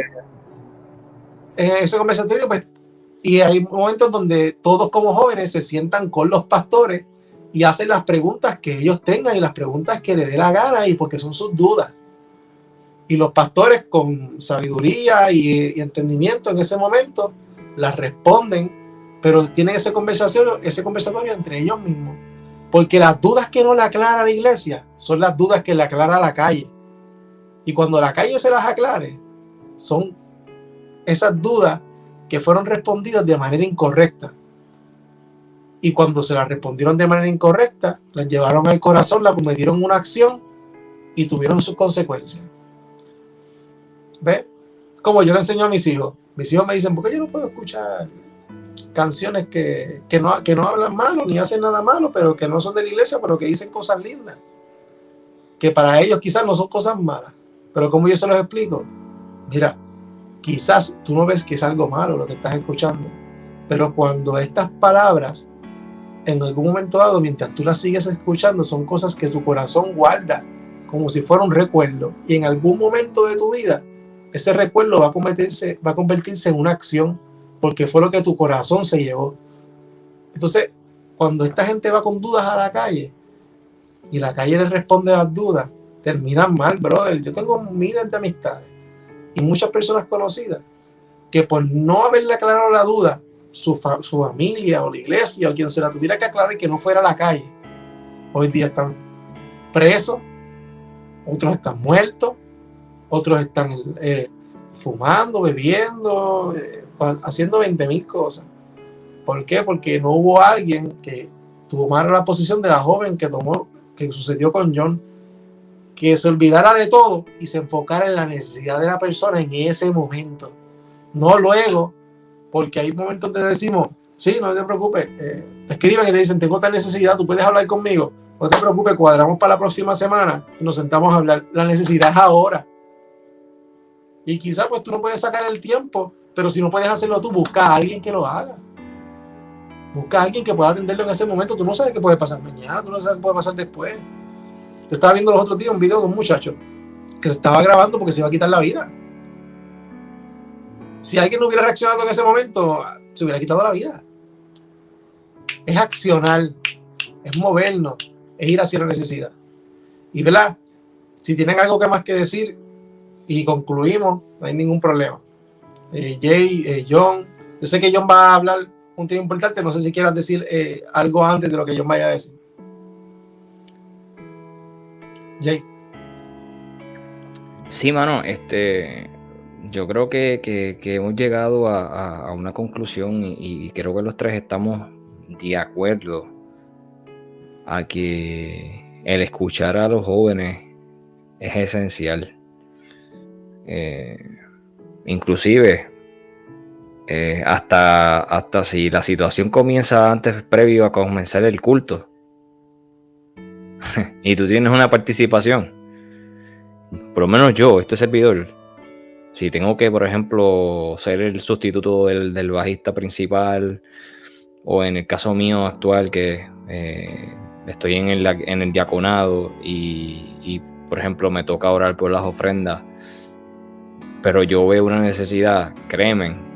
En ese conversatorio, pues, y hay momentos donde todos como jóvenes se sientan con los pastores y hacen las preguntas que ellos tengan y las preguntas que les dé la gana, y porque son sus dudas. Y los pastores, con sabiduría y entendimiento en ese momento, las responden, pero tienen ese conversatorio entre ellos mismos. Porque las dudas que no le aclara la iglesia son las dudas que le aclara la calle. Y cuando la calle se las aclare, son esas dudas que fueron respondidas de manera incorrecta. Y cuando se las respondieron de manera incorrecta, las llevaron al corazón, la cometieron una acción y tuvieron sus consecuencias. ¿Ves? Como yo le enseño a mis hijos. Mis hijos me dicen, ¿por qué yo no puedo escuchar canciones que no hablan malo, ni hacen nada malo, pero que no son de la iglesia, pero que dicen cosas lindas? Que para ellos quizás no son cosas malas. Pero como yo se los explico, mira, quizás tú no ves que es algo malo lo que estás escuchando, pero cuando estas palabras, en algún momento dado, mientras tú las sigues escuchando, son cosas que tu corazón guarda como si fuera un recuerdo, y en algún momento de tu vida ese recuerdo va a convertirse en una acción, porque fue lo que tu corazón se llevó. Entonces, cuando esta gente va con dudas a la calle y la calle les responde a las dudas, terminan mal, brother. Yo tengo miles de amistades y muchas personas conocidas que por no haberle aclarado la duda, su familia o la iglesia o quien se la tuviera que aclarar y que no fuera a la calle, hoy día están presos, otros están muertos, otros están fumando, bebiendo, haciendo 20,000 cosas. ¿Por qué? Porque no hubo alguien que tomara la posición de la joven que sucedió con John, que se olvidara de todo y se enfocara en la necesidad de la persona en ese momento. No luego, porque hay momentos donde decimos, sí, no te preocupes, te escriben y te dicen, tengo tal necesidad, tú puedes hablar conmigo, no te preocupes, cuadramos para la próxima semana y nos sentamos a hablar. La necesidad es ahora. Y quizás pues tú no puedes sacar el tiempo, pero si no puedes hacerlo tú, busca a alguien que lo haga. Busca a alguien que pueda atenderlo en ese momento. Tú no sabes qué puede pasar mañana, tú no sabes qué puede pasar después. Yo estaba viendo los otros días un video de un muchacho que se estaba grabando porque se iba a quitar la vida. Si alguien no hubiera reaccionado en ese momento, se hubiera quitado la vida. Es accionar, es movernos, es ir hacia la necesidad. Y ¿verdad? Si tienen algo que más que decir y concluimos, no hay ningún problema. Jay, John, yo sé que John va a hablar un tema importante, no sé si quieras decir algo antes de lo que John vaya a decir. Jay. Sí, mano, yo creo que hemos llegado a una conclusión y creo que los tres estamos de acuerdo a que el escuchar a los jóvenes es esencial. Inclusive hasta si la situación comienza antes, previo a comenzar el culto y tú tienes una participación, por lo menos yo, este servidor, si tengo que, por ejemplo, ser el sustituto del bajista principal, o en el caso mío actual que estoy en el diaconado y por ejemplo me toca orar por las ofrendas, pero yo veo una necesidad, créeme,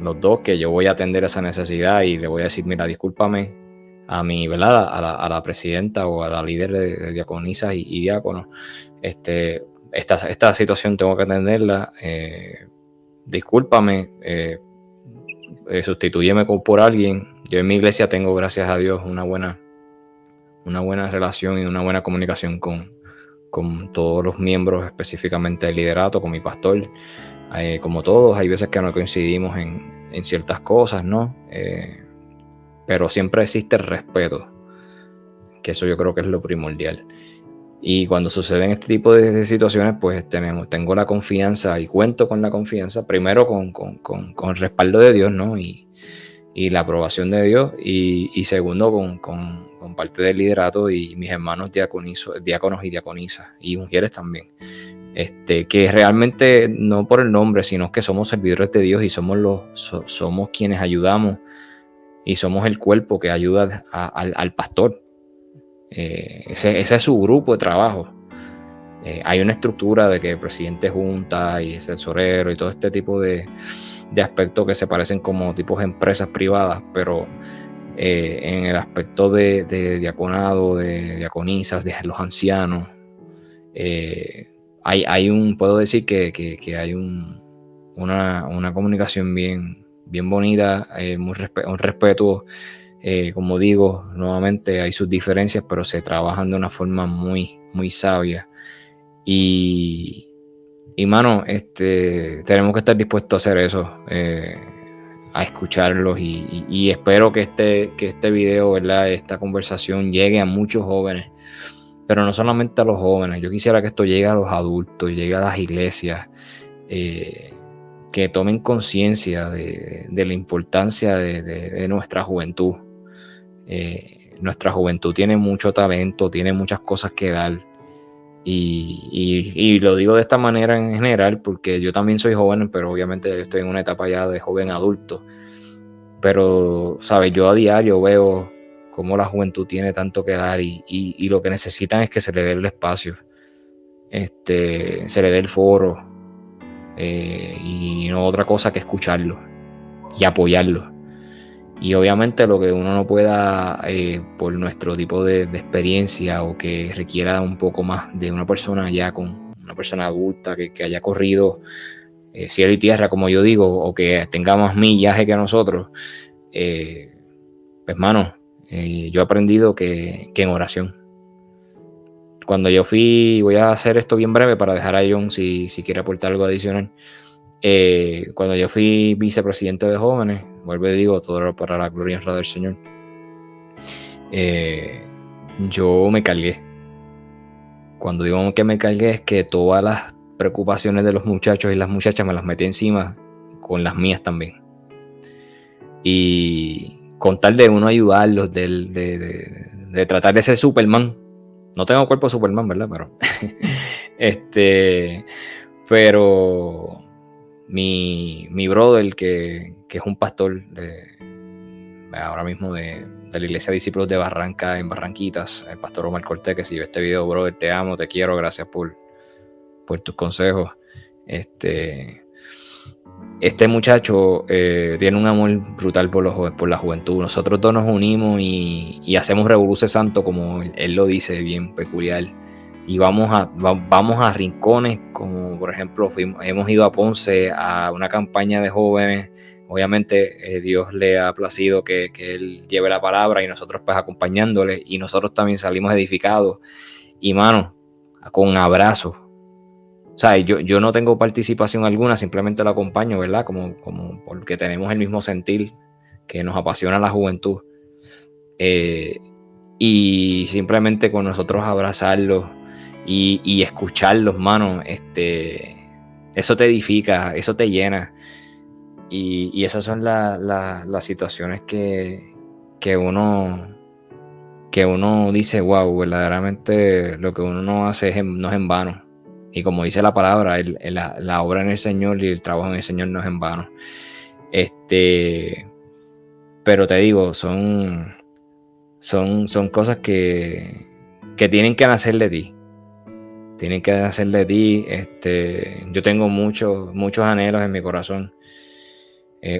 los dos, que yo voy a atender esa necesidad y le voy a decir, mira, discúlpame a mi, ¿verdad? A la presidenta o a la líder de diaconisas y diáconos, esta situación tengo que atenderla, discúlpame, sustitúyeme por alguien. Yo en mi iglesia tengo, gracias a Dios, una buena relación y una buena comunicación con todos los miembros, específicamente del liderato, con mi pastor. Como todos, hay veces que no coincidimos en ciertas cosas, ¿no? Pero siempre existe el respeto, que eso yo creo que es lo primordial. Y cuando suceden este tipo de situaciones, pues tengo la confianza y cuento con la confianza, primero con el respaldo de Dios, ¿no? Y y la aprobación de Dios, y segundo con parte del liderato y mis hermanos diáconos y diaconisas y mujeres también, que realmente no por el nombre, sino que somos servidores de Dios y somos quienes ayudamos y somos el cuerpo que ayuda al pastor. Ese es su grupo de trabajo. Hay una estructura de que presidente junta y tesorero y todo este tipo de aspectos que se parecen como tipos de empresas privadas, pero en el aspecto de diaconado, de diaconisas, de los ancianos, puedo decir que hay una comunicación bien bonita, un respeto. Como digo, nuevamente hay sus diferencias, pero se trabajan de una forma muy, muy sabia. Y mano, tenemos que estar dispuestos a hacer eso, a escucharlos, y espero que este video, ¿verdad? Esta conversación llegue a muchos jóvenes, pero no solamente a los jóvenes. Yo quisiera que esto llegue a los adultos, llegue a las iglesias, que tomen conciencia de la importancia de nuestra juventud. Nuestra juventud tiene mucho talento, tiene muchas cosas que dar, y lo digo de esta manera en general porque yo también soy joven, pero obviamente yo estoy en una etapa ya de joven adulto, pero sabes, yo a diario veo cómo la juventud tiene tanto que dar, y lo que necesitan es que se le dé el espacio, se le dé el foro, y no otra cosa que escucharlo y apoyarlo. Y obviamente lo que uno no pueda, por nuestro tipo de experiencia, o que requiera un poco más de una persona ya con una persona adulta que haya corrido cielo y tierra, como yo digo, o que tenga más millaje que nosotros, pues mano, yo he aprendido que en oración. Cuando yo voy a hacer esto bien breve para dejar a John si quiere aportar algo adicional. Cuando yo fui vicepresidente de jóvenes, vuelvo y digo, todo para la gloria y honra del Señor, yo me cargué. Cuando digo que me cargué, es que todas las preocupaciones de los muchachos y las muchachas me las metí encima, con las mías también, y con tal de uno ayudarlos, de tratar de ser Superman. No tengo cuerpo de Superman, ¿verdad? Pero mi brother, que es un pastor ahora mismo de la Iglesia de Discípulos de Barranca, en Barranquitas, el pastor Omar Cortés, que si ve este video, brother, te amo, te quiero, gracias por tus consejos. Este muchacho tiene un amor brutal por la juventud. Nosotros dos nos unimos y hacemos Revoluce Santo, como él lo dice, bien peculiar. Y vamos a rincones, como por ejemplo hemos ido a Ponce a una campaña de jóvenes. Obviamente Dios le ha placido que él lleve la palabra, y nosotros pues acompañándole, y nosotros también salimos edificados, y mano, con abrazos. O sea, yo no tengo participación alguna, simplemente lo acompaño, ¿verdad? Como porque tenemos el mismo sentir, que nos apasiona la juventud, y simplemente con nosotros abrazarlos y escucharlos, mano, eso te edifica, eso te llena, y esas son las situaciones que uno dice, wow, verdaderamente lo que uno no hace no es en vano. Y como dice la palabra, la obra en el Señor y el trabajo en el Señor no es en vano. Pero te digo, son cosas que tienen que nacer de ti. Tienen que nacer de ti. Yo tengo muchos anhelos en mi corazón.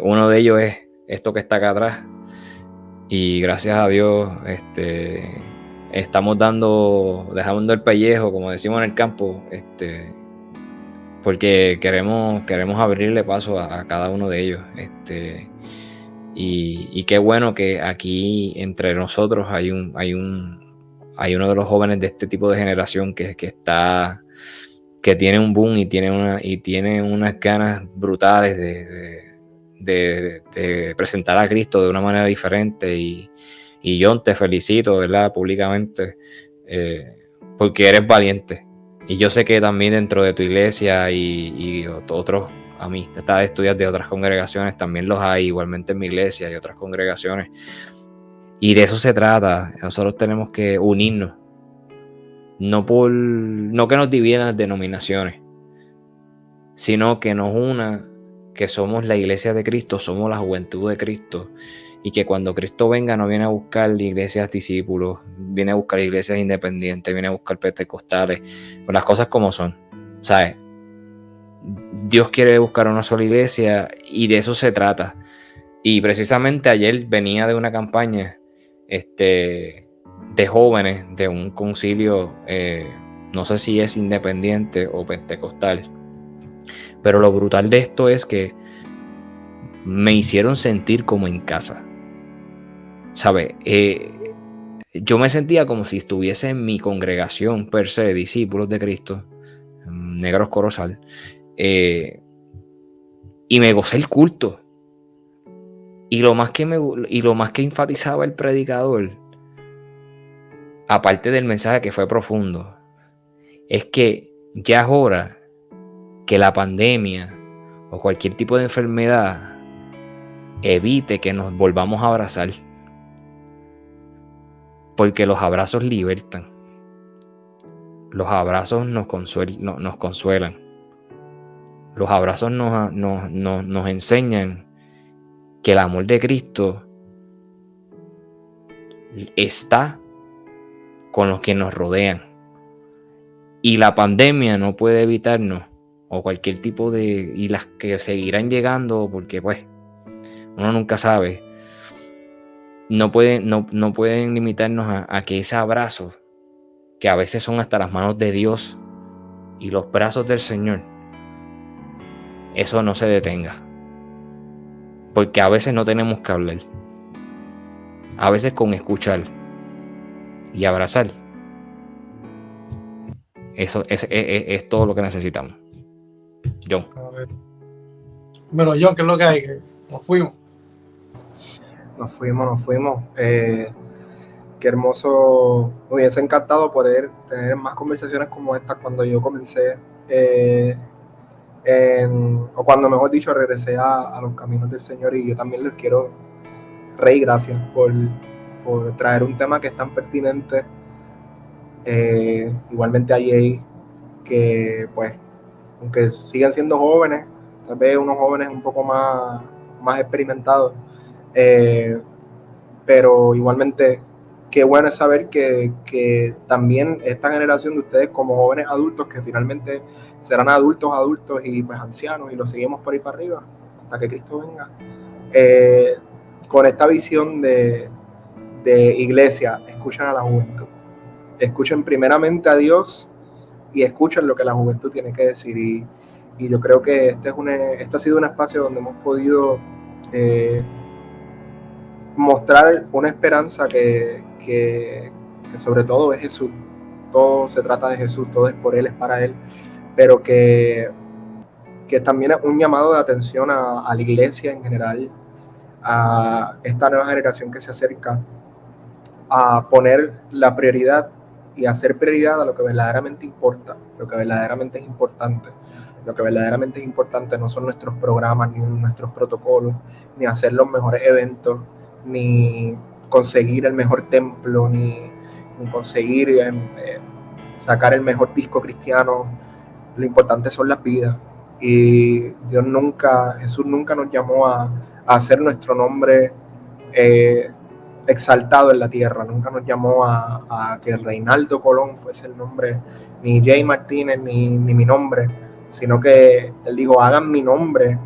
Uno de ellos es esto que está acá atrás. Y gracias a Dios, estamos dejando el pellejo, como decimos en el campo, porque queremos abrirle paso a cada uno de ellos, y qué bueno que aquí entre nosotros hay uno de los jóvenes de este tipo de generación que tiene un boom y tiene unas ganas brutales de presentar a Cristo de una manera diferente, y John, te felicito, ¿verdad? Públicamente, porque eres valiente, y yo sé que también dentro de tu iglesia y otros amistades tuyas de otras congregaciones, también los hay igualmente en mi iglesia y otras congregaciones. Y de eso se trata. Nosotros tenemos que unirnos. No que nos dividan las denominaciones, sino que nos una, que somos la iglesia de Cristo, somos la juventud de Cristo, y que cuando Cristo venga no viene a buscar iglesias discípulos, viene a buscar iglesias independientes, viene a buscar pentecostales, con las cosas como son, ¿sabes? Dios quiere buscar una sola iglesia y de eso se trata. Y precisamente ayer venía de una campaña de jóvenes de un concilio, no sé si es independiente o pentecostal, pero lo brutal de esto es que me hicieron sentir como en casa, ¿sabes? Yo me sentía como si estuviese en mi congregación per se, discípulos de Cristo, Negros Corozal, y me gocé el culto. Y lo más que enfatizaba el predicador, aparte del mensaje que fue profundo, es que ya es hora que la pandemia o cualquier tipo de enfermedad evite que nos volvamos a abrazar, porque los abrazos libertan, los abrazos nos consuelan, los abrazos nos enseñan que el amor de Cristo está con los que nos rodean. Y la pandemia no puede evitarnos, o cualquier tipo de... y las que seguirán llegando, porque pues uno nunca sabe. No pueden limitarnos a que ese abrazo, que a veces son hasta las manos de Dios y los brazos del Señor, eso no se detenga. Porque a veces no tenemos que hablar. A veces con escuchar y abrazar, eso es todo lo que necesitamos. John. Pero John, ¿qué es lo que hay? Nos fuimos. Nos fuimos. Qué hermoso. Me hubiese encantado poder tener más conversaciones como esta cuando yo comencé, o cuando, mejor dicho, regresé a los caminos del Señor. Y yo también les quiero, Rey, gracias por traer un tema que es tan pertinente. Igualmente a Jay, que pues, aunque siguen siendo jóvenes, tal vez unos jóvenes un poco más experimentados, pero igualmente qué bueno es saber que también esta generación de ustedes como jóvenes adultos, que finalmente serán adultos y pues ancianos, y lo seguimos por ahí para arriba hasta que Cristo venga, con esta visión de iglesia. Escuchan a la juventud, escuchen primeramente a Dios y escuchen lo que la juventud tiene que decir. Y yo creo que este ha sido un espacio donde hemos podido mostrar una esperanza que sobre todo es Jesús. Todo se trata de Jesús, todo es por Él, es para Él, pero que también es un llamado de atención a la iglesia en general, a esta nueva generación que se acerca, a poner la prioridad y hacer prioridad a lo que verdaderamente importa, lo que verdaderamente es importante. Lo que verdaderamente es importante no son nuestros programas, ni nuestros protocolos, ni hacer los mejores eventos, ni conseguir el mejor templo, ni conseguir sacar el mejor disco cristiano. Lo importante son las vidas. Y Jesús nunca nos llamó a hacer nuestro nombre exaltado en la tierra. Nunca nos llamó a que Reinaldo Colón fuese el nombre, ni Jay Martínez, ni mi nombre, sino que Él dijo: hagan mi nombre,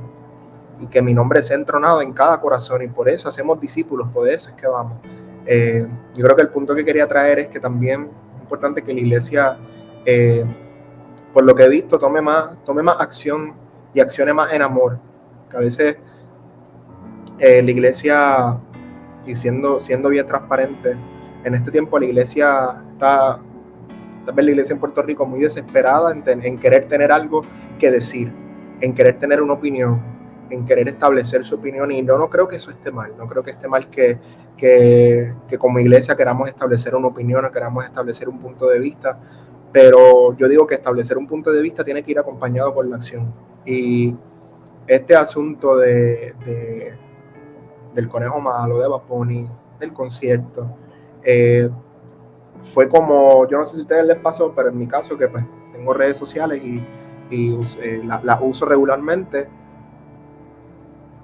y que mi nombre sea entronado en cada corazón. Y por eso hacemos discípulos, por eso es que vamos. Yo creo que el punto que quería traer es que también es importante que la iglesia, por lo que he visto, tome más acción y accione más en amor. Que a veces la iglesia, y siendo bien transparente, en este tiempo la iglesia está, tal vez la iglesia en Puerto Rico, muy desesperada en querer tener algo que decir, en querer tener una opinión, en querer establecer su opinión. Y no creo que eso esté mal. No creo que esté mal que como iglesia queramos establecer una opinión o queramos establecer un punto de vista, pero yo digo que establecer un punto de vista tiene que ir acompañado por la acción. Y este asunto del Conejo Malo, de Bad Bunny, del concierto, fue como, yo no sé si a ustedes les pasó, pero en mi caso, que pues tengo redes sociales y las uso regularmente,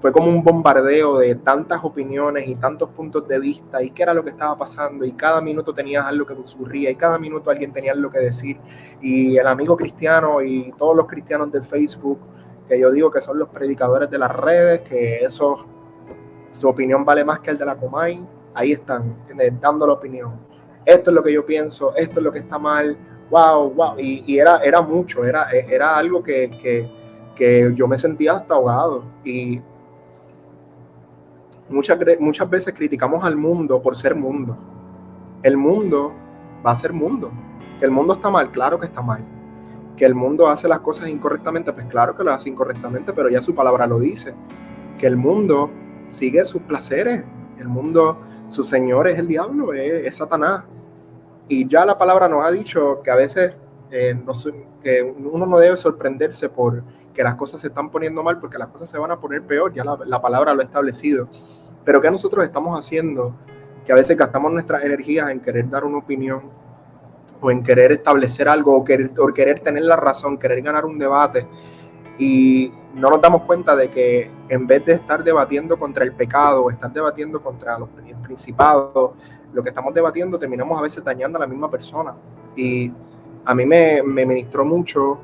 fue como un bombardeo de tantas opiniones y tantos puntos de vista y qué era lo que estaba pasando, y cada minuto tenías algo que ocurría y cada minuto alguien tenía algo que decir, y el amigo cristiano y todos los cristianos del Facebook, que yo digo que son los predicadores de las redes, que su opinión vale más que el de la Comay, ahí están, dando la opinión. Esto es lo que yo pienso, esto es lo que está mal, wow, y era mucho, era algo que yo me sentía hasta ahogado. Y muchas veces criticamos al mundo por ser mundo. El mundo va a ser mundo. Que el mundo está mal, claro que está mal. Que el mundo hace las cosas incorrectamente, pues claro que lo hace incorrectamente, pero ya su palabra lo dice. Que el mundo sigue sus placeres. El mundo, su señor es el diablo, es Satanás. Y ya la palabra nos ha dicho que a veces que uno no debe sorprenderse por que las cosas se están poniendo mal, porque las cosas se van a poner peor, ya la palabra lo ha establecido. Pero ¿qué nosotros estamos haciendo? Que a veces gastamos nuestras energías en querer dar una opinión, o en querer establecer algo, o querer tener la razón, querer ganar un debate, y no nos damos cuenta de que en vez de estar debatiendo contra el pecado, o estar debatiendo contra el principado, lo que estamos debatiendo terminamos a veces dañando a la misma persona. Y a mí me ministró mucho,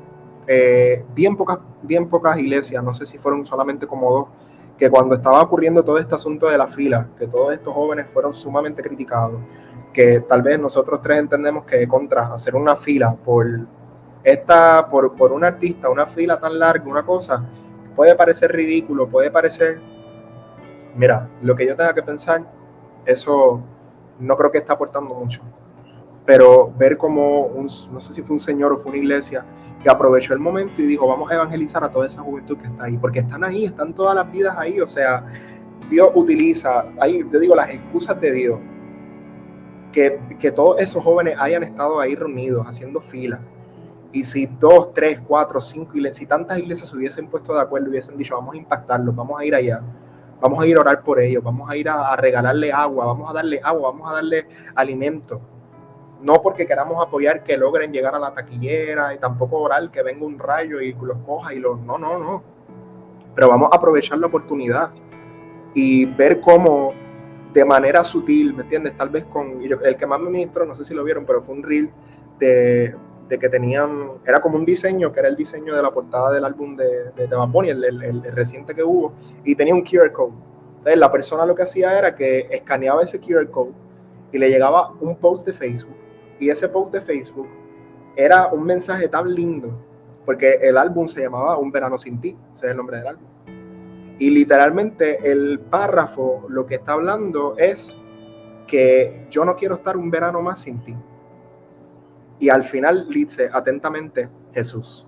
bien pocas iglesias, no sé si fueron solamente como 2, que cuando estaba ocurriendo todo este asunto de la fila, que todos estos jóvenes fueron sumamente criticados, que tal vez nosotros 3 entendemos que contra hacer una fila por un artista, una fila tan larga, una cosa, puede parecer ridículo, puede parecer, mira, lo que yo tenga que pensar, eso no creo que está aportando mucho. Pero ver como no sé si fue un señor o fue una iglesia que aprovechó el momento y dijo, vamos a evangelizar a toda esa juventud que está ahí, porque están ahí, están todas las vidas ahí. O sea, Dios utiliza, ahí yo digo, las excusas de Dios, que todos esos jóvenes hayan estado ahí reunidos, haciendo fila. Y si 2, 3, 4, 5 iglesias, si tantas iglesias se hubiesen puesto de acuerdo y hubiesen dicho, vamos a impactarlos, vamos a ir allá, vamos a ir a orar por ellos, vamos a ir a regalarle agua, vamos a darle alimento. No porque queramos apoyar que logren llegar a la taquillera, y tampoco orar que venga un rayo y los coja y los... No. Pero vamos a aprovechar la oportunidad y ver cómo de manera sutil, ¿me entiendes? Tal vez el que más me ministró, no sé si lo vieron, pero fue un reel de que tenían, era como un diseño, que era el diseño de la portada del álbum de Bad Bunny, el reciente que hubo, y tenía un QR code. Entonces la persona lo que hacía era que escaneaba ese QR code y le llegaba un post de Facebook, y ese post de Facebook era un mensaje tan lindo, porque el álbum se llamaba Un Verano Sin Ti, ese es el nombre del álbum. Y literalmente el párrafo lo que está hablando es que yo no quiero estar un verano más sin ti. Y al final dice atentamente, Jesús.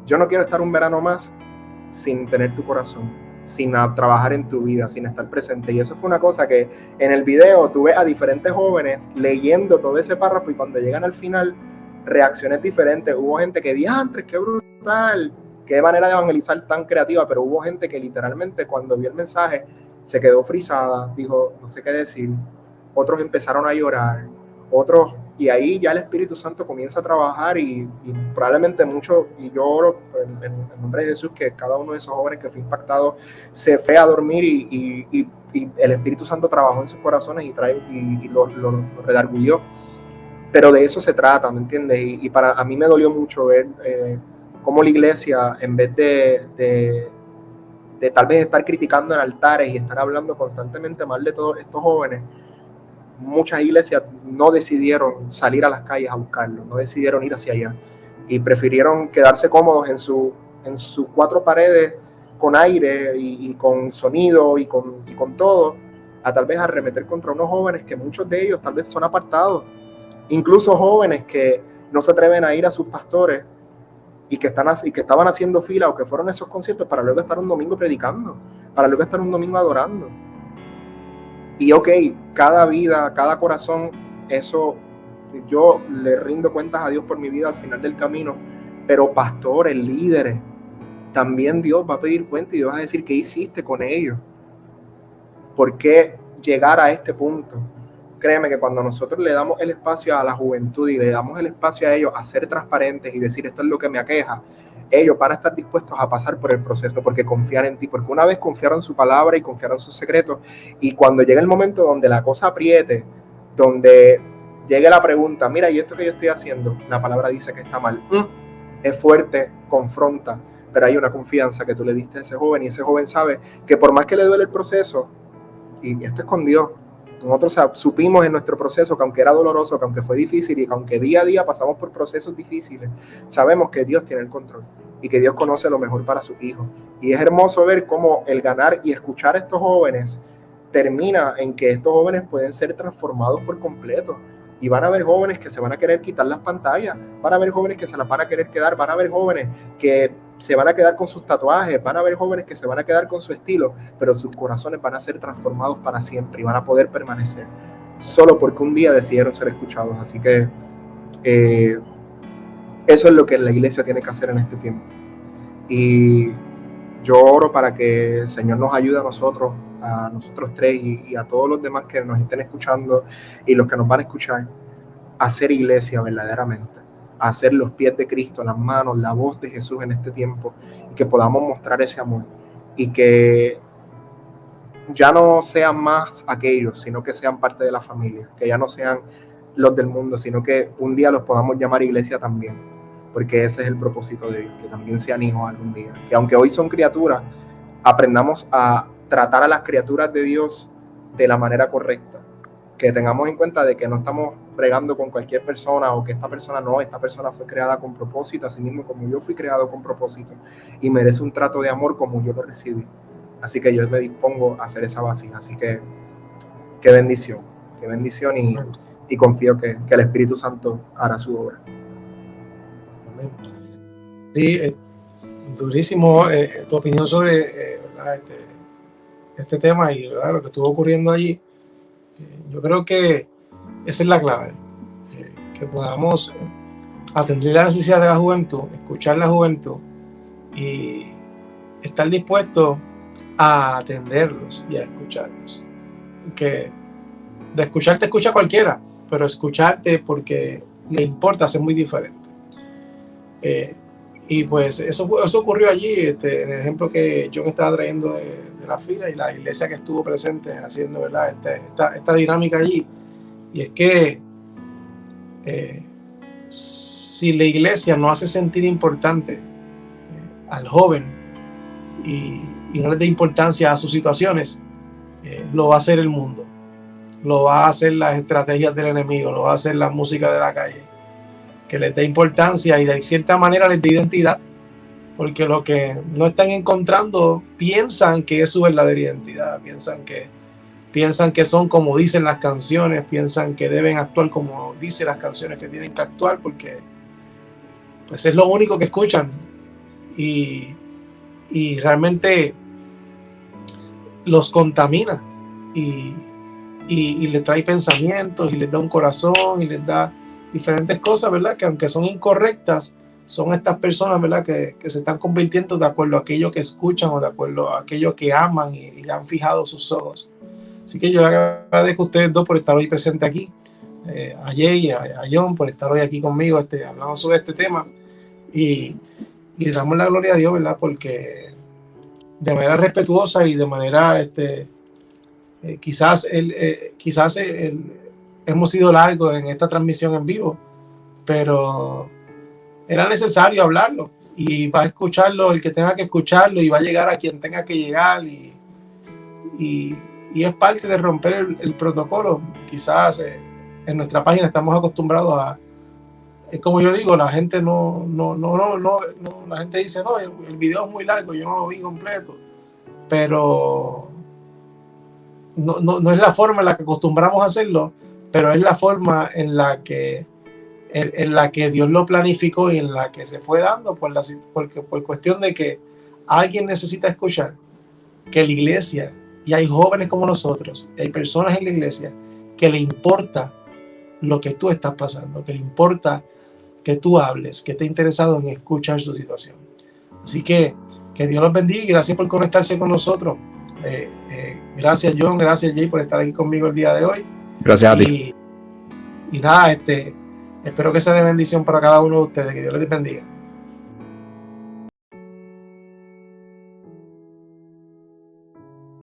Yo no quiero estar un verano más sin tener tu corazón, sin trabajar en tu vida, sin estar presente. Y eso fue una cosa que en el video tú ves a diferentes jóvenes leyendo todo ese párrafo, y cuando llegan al final, reacciones diferentes. Hubo gente que diantres, qué brutal, qué manera de evangelizar tan creativa, pero hubo gente que literalmente cuando vio el mensaje se quedó frisada, dijo, no sé qué decir. Otros empezaron a llorar, otros, y ahí ya el Espíritu Santo comienza a trabajar, y probablemente muchos, y yo oro en el nombre de Jesús, que cada uno de esos jóvenes que fue impactado se fue a dormir y el Espíritu Santo trabajó en sus corazones y lo redarguyó. Pero de eso se trata, ¿me entiendes? Y a mí me dolió mucho ver cómo la iglesia, en vez de tal vez estar criticando en altares y estar hablando constantemente mal de todos estos jóvenes, muchas iglesias no decidieron salir a las calles a buscarlo, no decidieron ir hacia allá, y prefirieron quedarse cómodos en sus 4 paredes, con aire y con sonido y con todo, a tal vez arremeter contra unos jóvenes que muchos de ellos tal vez son apartados, incluso jóvenes que no se atreven a ir a sus pastores y que estaban haciendo fila o que fueron a esos conciertos para luego estar un domingo predicando, para luego estar un domingo adorando. Y ok, cada vida, cada corazón, eso yo le rindo cuentas a Dios por mi vida al final del camino, pero pastores, líderes, también Dios va a pedir cuenta y Dios va a decir qué hiciste con ellos. ¿Por qué llegar a este punto? Créeme que cuando nosotros le damos el espacio a la juventud y le damos el espacio a ellos a ser transparentes y decir esto es lo que me aqueja, ellos van a estar dispuestos a pasar por el proceso porque confían en ti, porque una vez confiaron en su palabra y confiaron en sus secretos, y cuando llegue el momento donde la cosa apriete, donde llegue la pregunta, mira, ¿y esto que yo estoy haciendo? La palabra dice que está mal. Es fuerte, confronta, pero hay una confianza que tú le diste a ese joven y ese joven sabe que por más que le duele el proceso, y esto es con Dios, nosotros supimos en nuestro proceso que aunque era doloroso, que aunque fue difícil y que aunque día a día pasamos por procesos difíciles, sabemos que Dios tiene el control y que Dios conoce lo mejor para sus hijos. Y es hermoso ver cómo el ganar y escuchar a estos jóvenes termina en que estos jóvenes pueden ser transformados por completo. Y van a haber jóvenes que se van a querer quitar las pantallas, van a haber jóvenes que se las van a querer quedar, van a haber jóvenes que se van a quedar con sus tatuajes, van a haber jóvenes que se van a quedar con su estilo, pero sus corazones van a ser transformados para siempre y van a poder permanecer, solo porque un día decidieron ser escuchados. Así que eso es lo que la iglesia tiene que hacer en este tiempo. Y yo oro para que el Señor nos ayude a nosotros tres y a todos los demás que nos estén escuchando y los que nos van a escuchar, a hacer iglesia verdaderamente, a hacer los pies de Cristo, las manos, la voz de Jesús en este tiempo, y que podamos mostrar ese amor y que ya no sean más aquellos, sino que sean parte de la familia, que ya no sean los del mundo, sino que un día los podamos llamar iglesia también, porque ese es el propósito de Dios, que también sean hijos algún día, que aunque hoy son criaturas, aprendamos a tratar a las criaturas de Dios de la manera correcta, que tengamos en cuenta de que no estamos bregando con cualquier persona o que esta persona fue creada con propósito, así mismo como yo fui creado con propósito y merece un trato de amor como yo lo recibí. Así que yo me dispongo a hacer esa vasija. Así que qué bendición y confío que el Espíritu Santo hará su obra. Sí, durísimo tu opinión sobre este tema y lo que estuvo ocurriendo allí. Yo creo que esa es la clave, que podamos atender la necesidad de la juventud, escuchar la juventud y estar dispuestos a atenderlos y a escucharlos. Que de escucharte escucha cualquiera, pero escucharte porque le importa es muy diferente. Y pues eso ocurrió allí, en el ejemplo que John estaba trayendo de la fila y la iglesia que estuvo presente haciendo, ¿verdad? Esta dinámica allí. Y es que si la iglesia no hace sentir importante al joven y no le dé importancia a sus situaciones, lo va a hacer el mundo, lo va a hacer las estrategias del enemigo, lo va a hacer la música de la calle, que les dé importancia y de cierta manera les dé identidad, porque lo que no están encontrando piensan que es su verdadera identidad, piensan que son como dicen las canciones, piensan que deben actuar como dicen las canciones que tienen que actuar, porque pues es lo único que escuchan y realmente los contamina y les trae pensamientos y les da un corazón y les da diferentes cosas, ¿verdad? Que aunque son incorrectas, son estas personas, ¿verdad? Que se están convirtiendo de acuerdo a aquello que escuchan o de acuerdo a aquello que aman y han fijado sus ojos. Así que yo agradezco a ustedes dos por estar hoy presentes aquí, a Jay y a John por estar hoy aquí conmigo hablando sobre este tema y damos la gloria a Dios, ¿verdad? Porque de manera respetuosa y de manera quizás hemos sido largos en esta transmisión en vivo, pero era necesario hablarlo y va a escucharlo el que tenga que escucharlo y va a llegar a quien tenga que llegar y es parte de romper el protocolo. Quizás en nuestra página estamos acostumbrados a, como yo digo, la gente no, la gente dice, no, el video es muy largo, yo no lo vi completo, pero no es la forma en la que acostumbramos a hacerlo, pero es la forma en la que Dios lo planificó y en la que se fue dando por cuestión de que alguien necesita escuchar que la iglesia, y hay jóvenes como nosotros, y hay personas en la iglesia que le importa lo que tú estás pasando, que le importa que tú hables, que esté interesado en escuchar su situación. Así que Que Dios los bendiga y gracias por conectarse con nosotros. Gracias John, gracias Jay por estar aquí conmigo el día de hoy. Gracias a ti. Y nada, espero que sea de bendición para cada uno de ustedes. Que Dios les bendiga.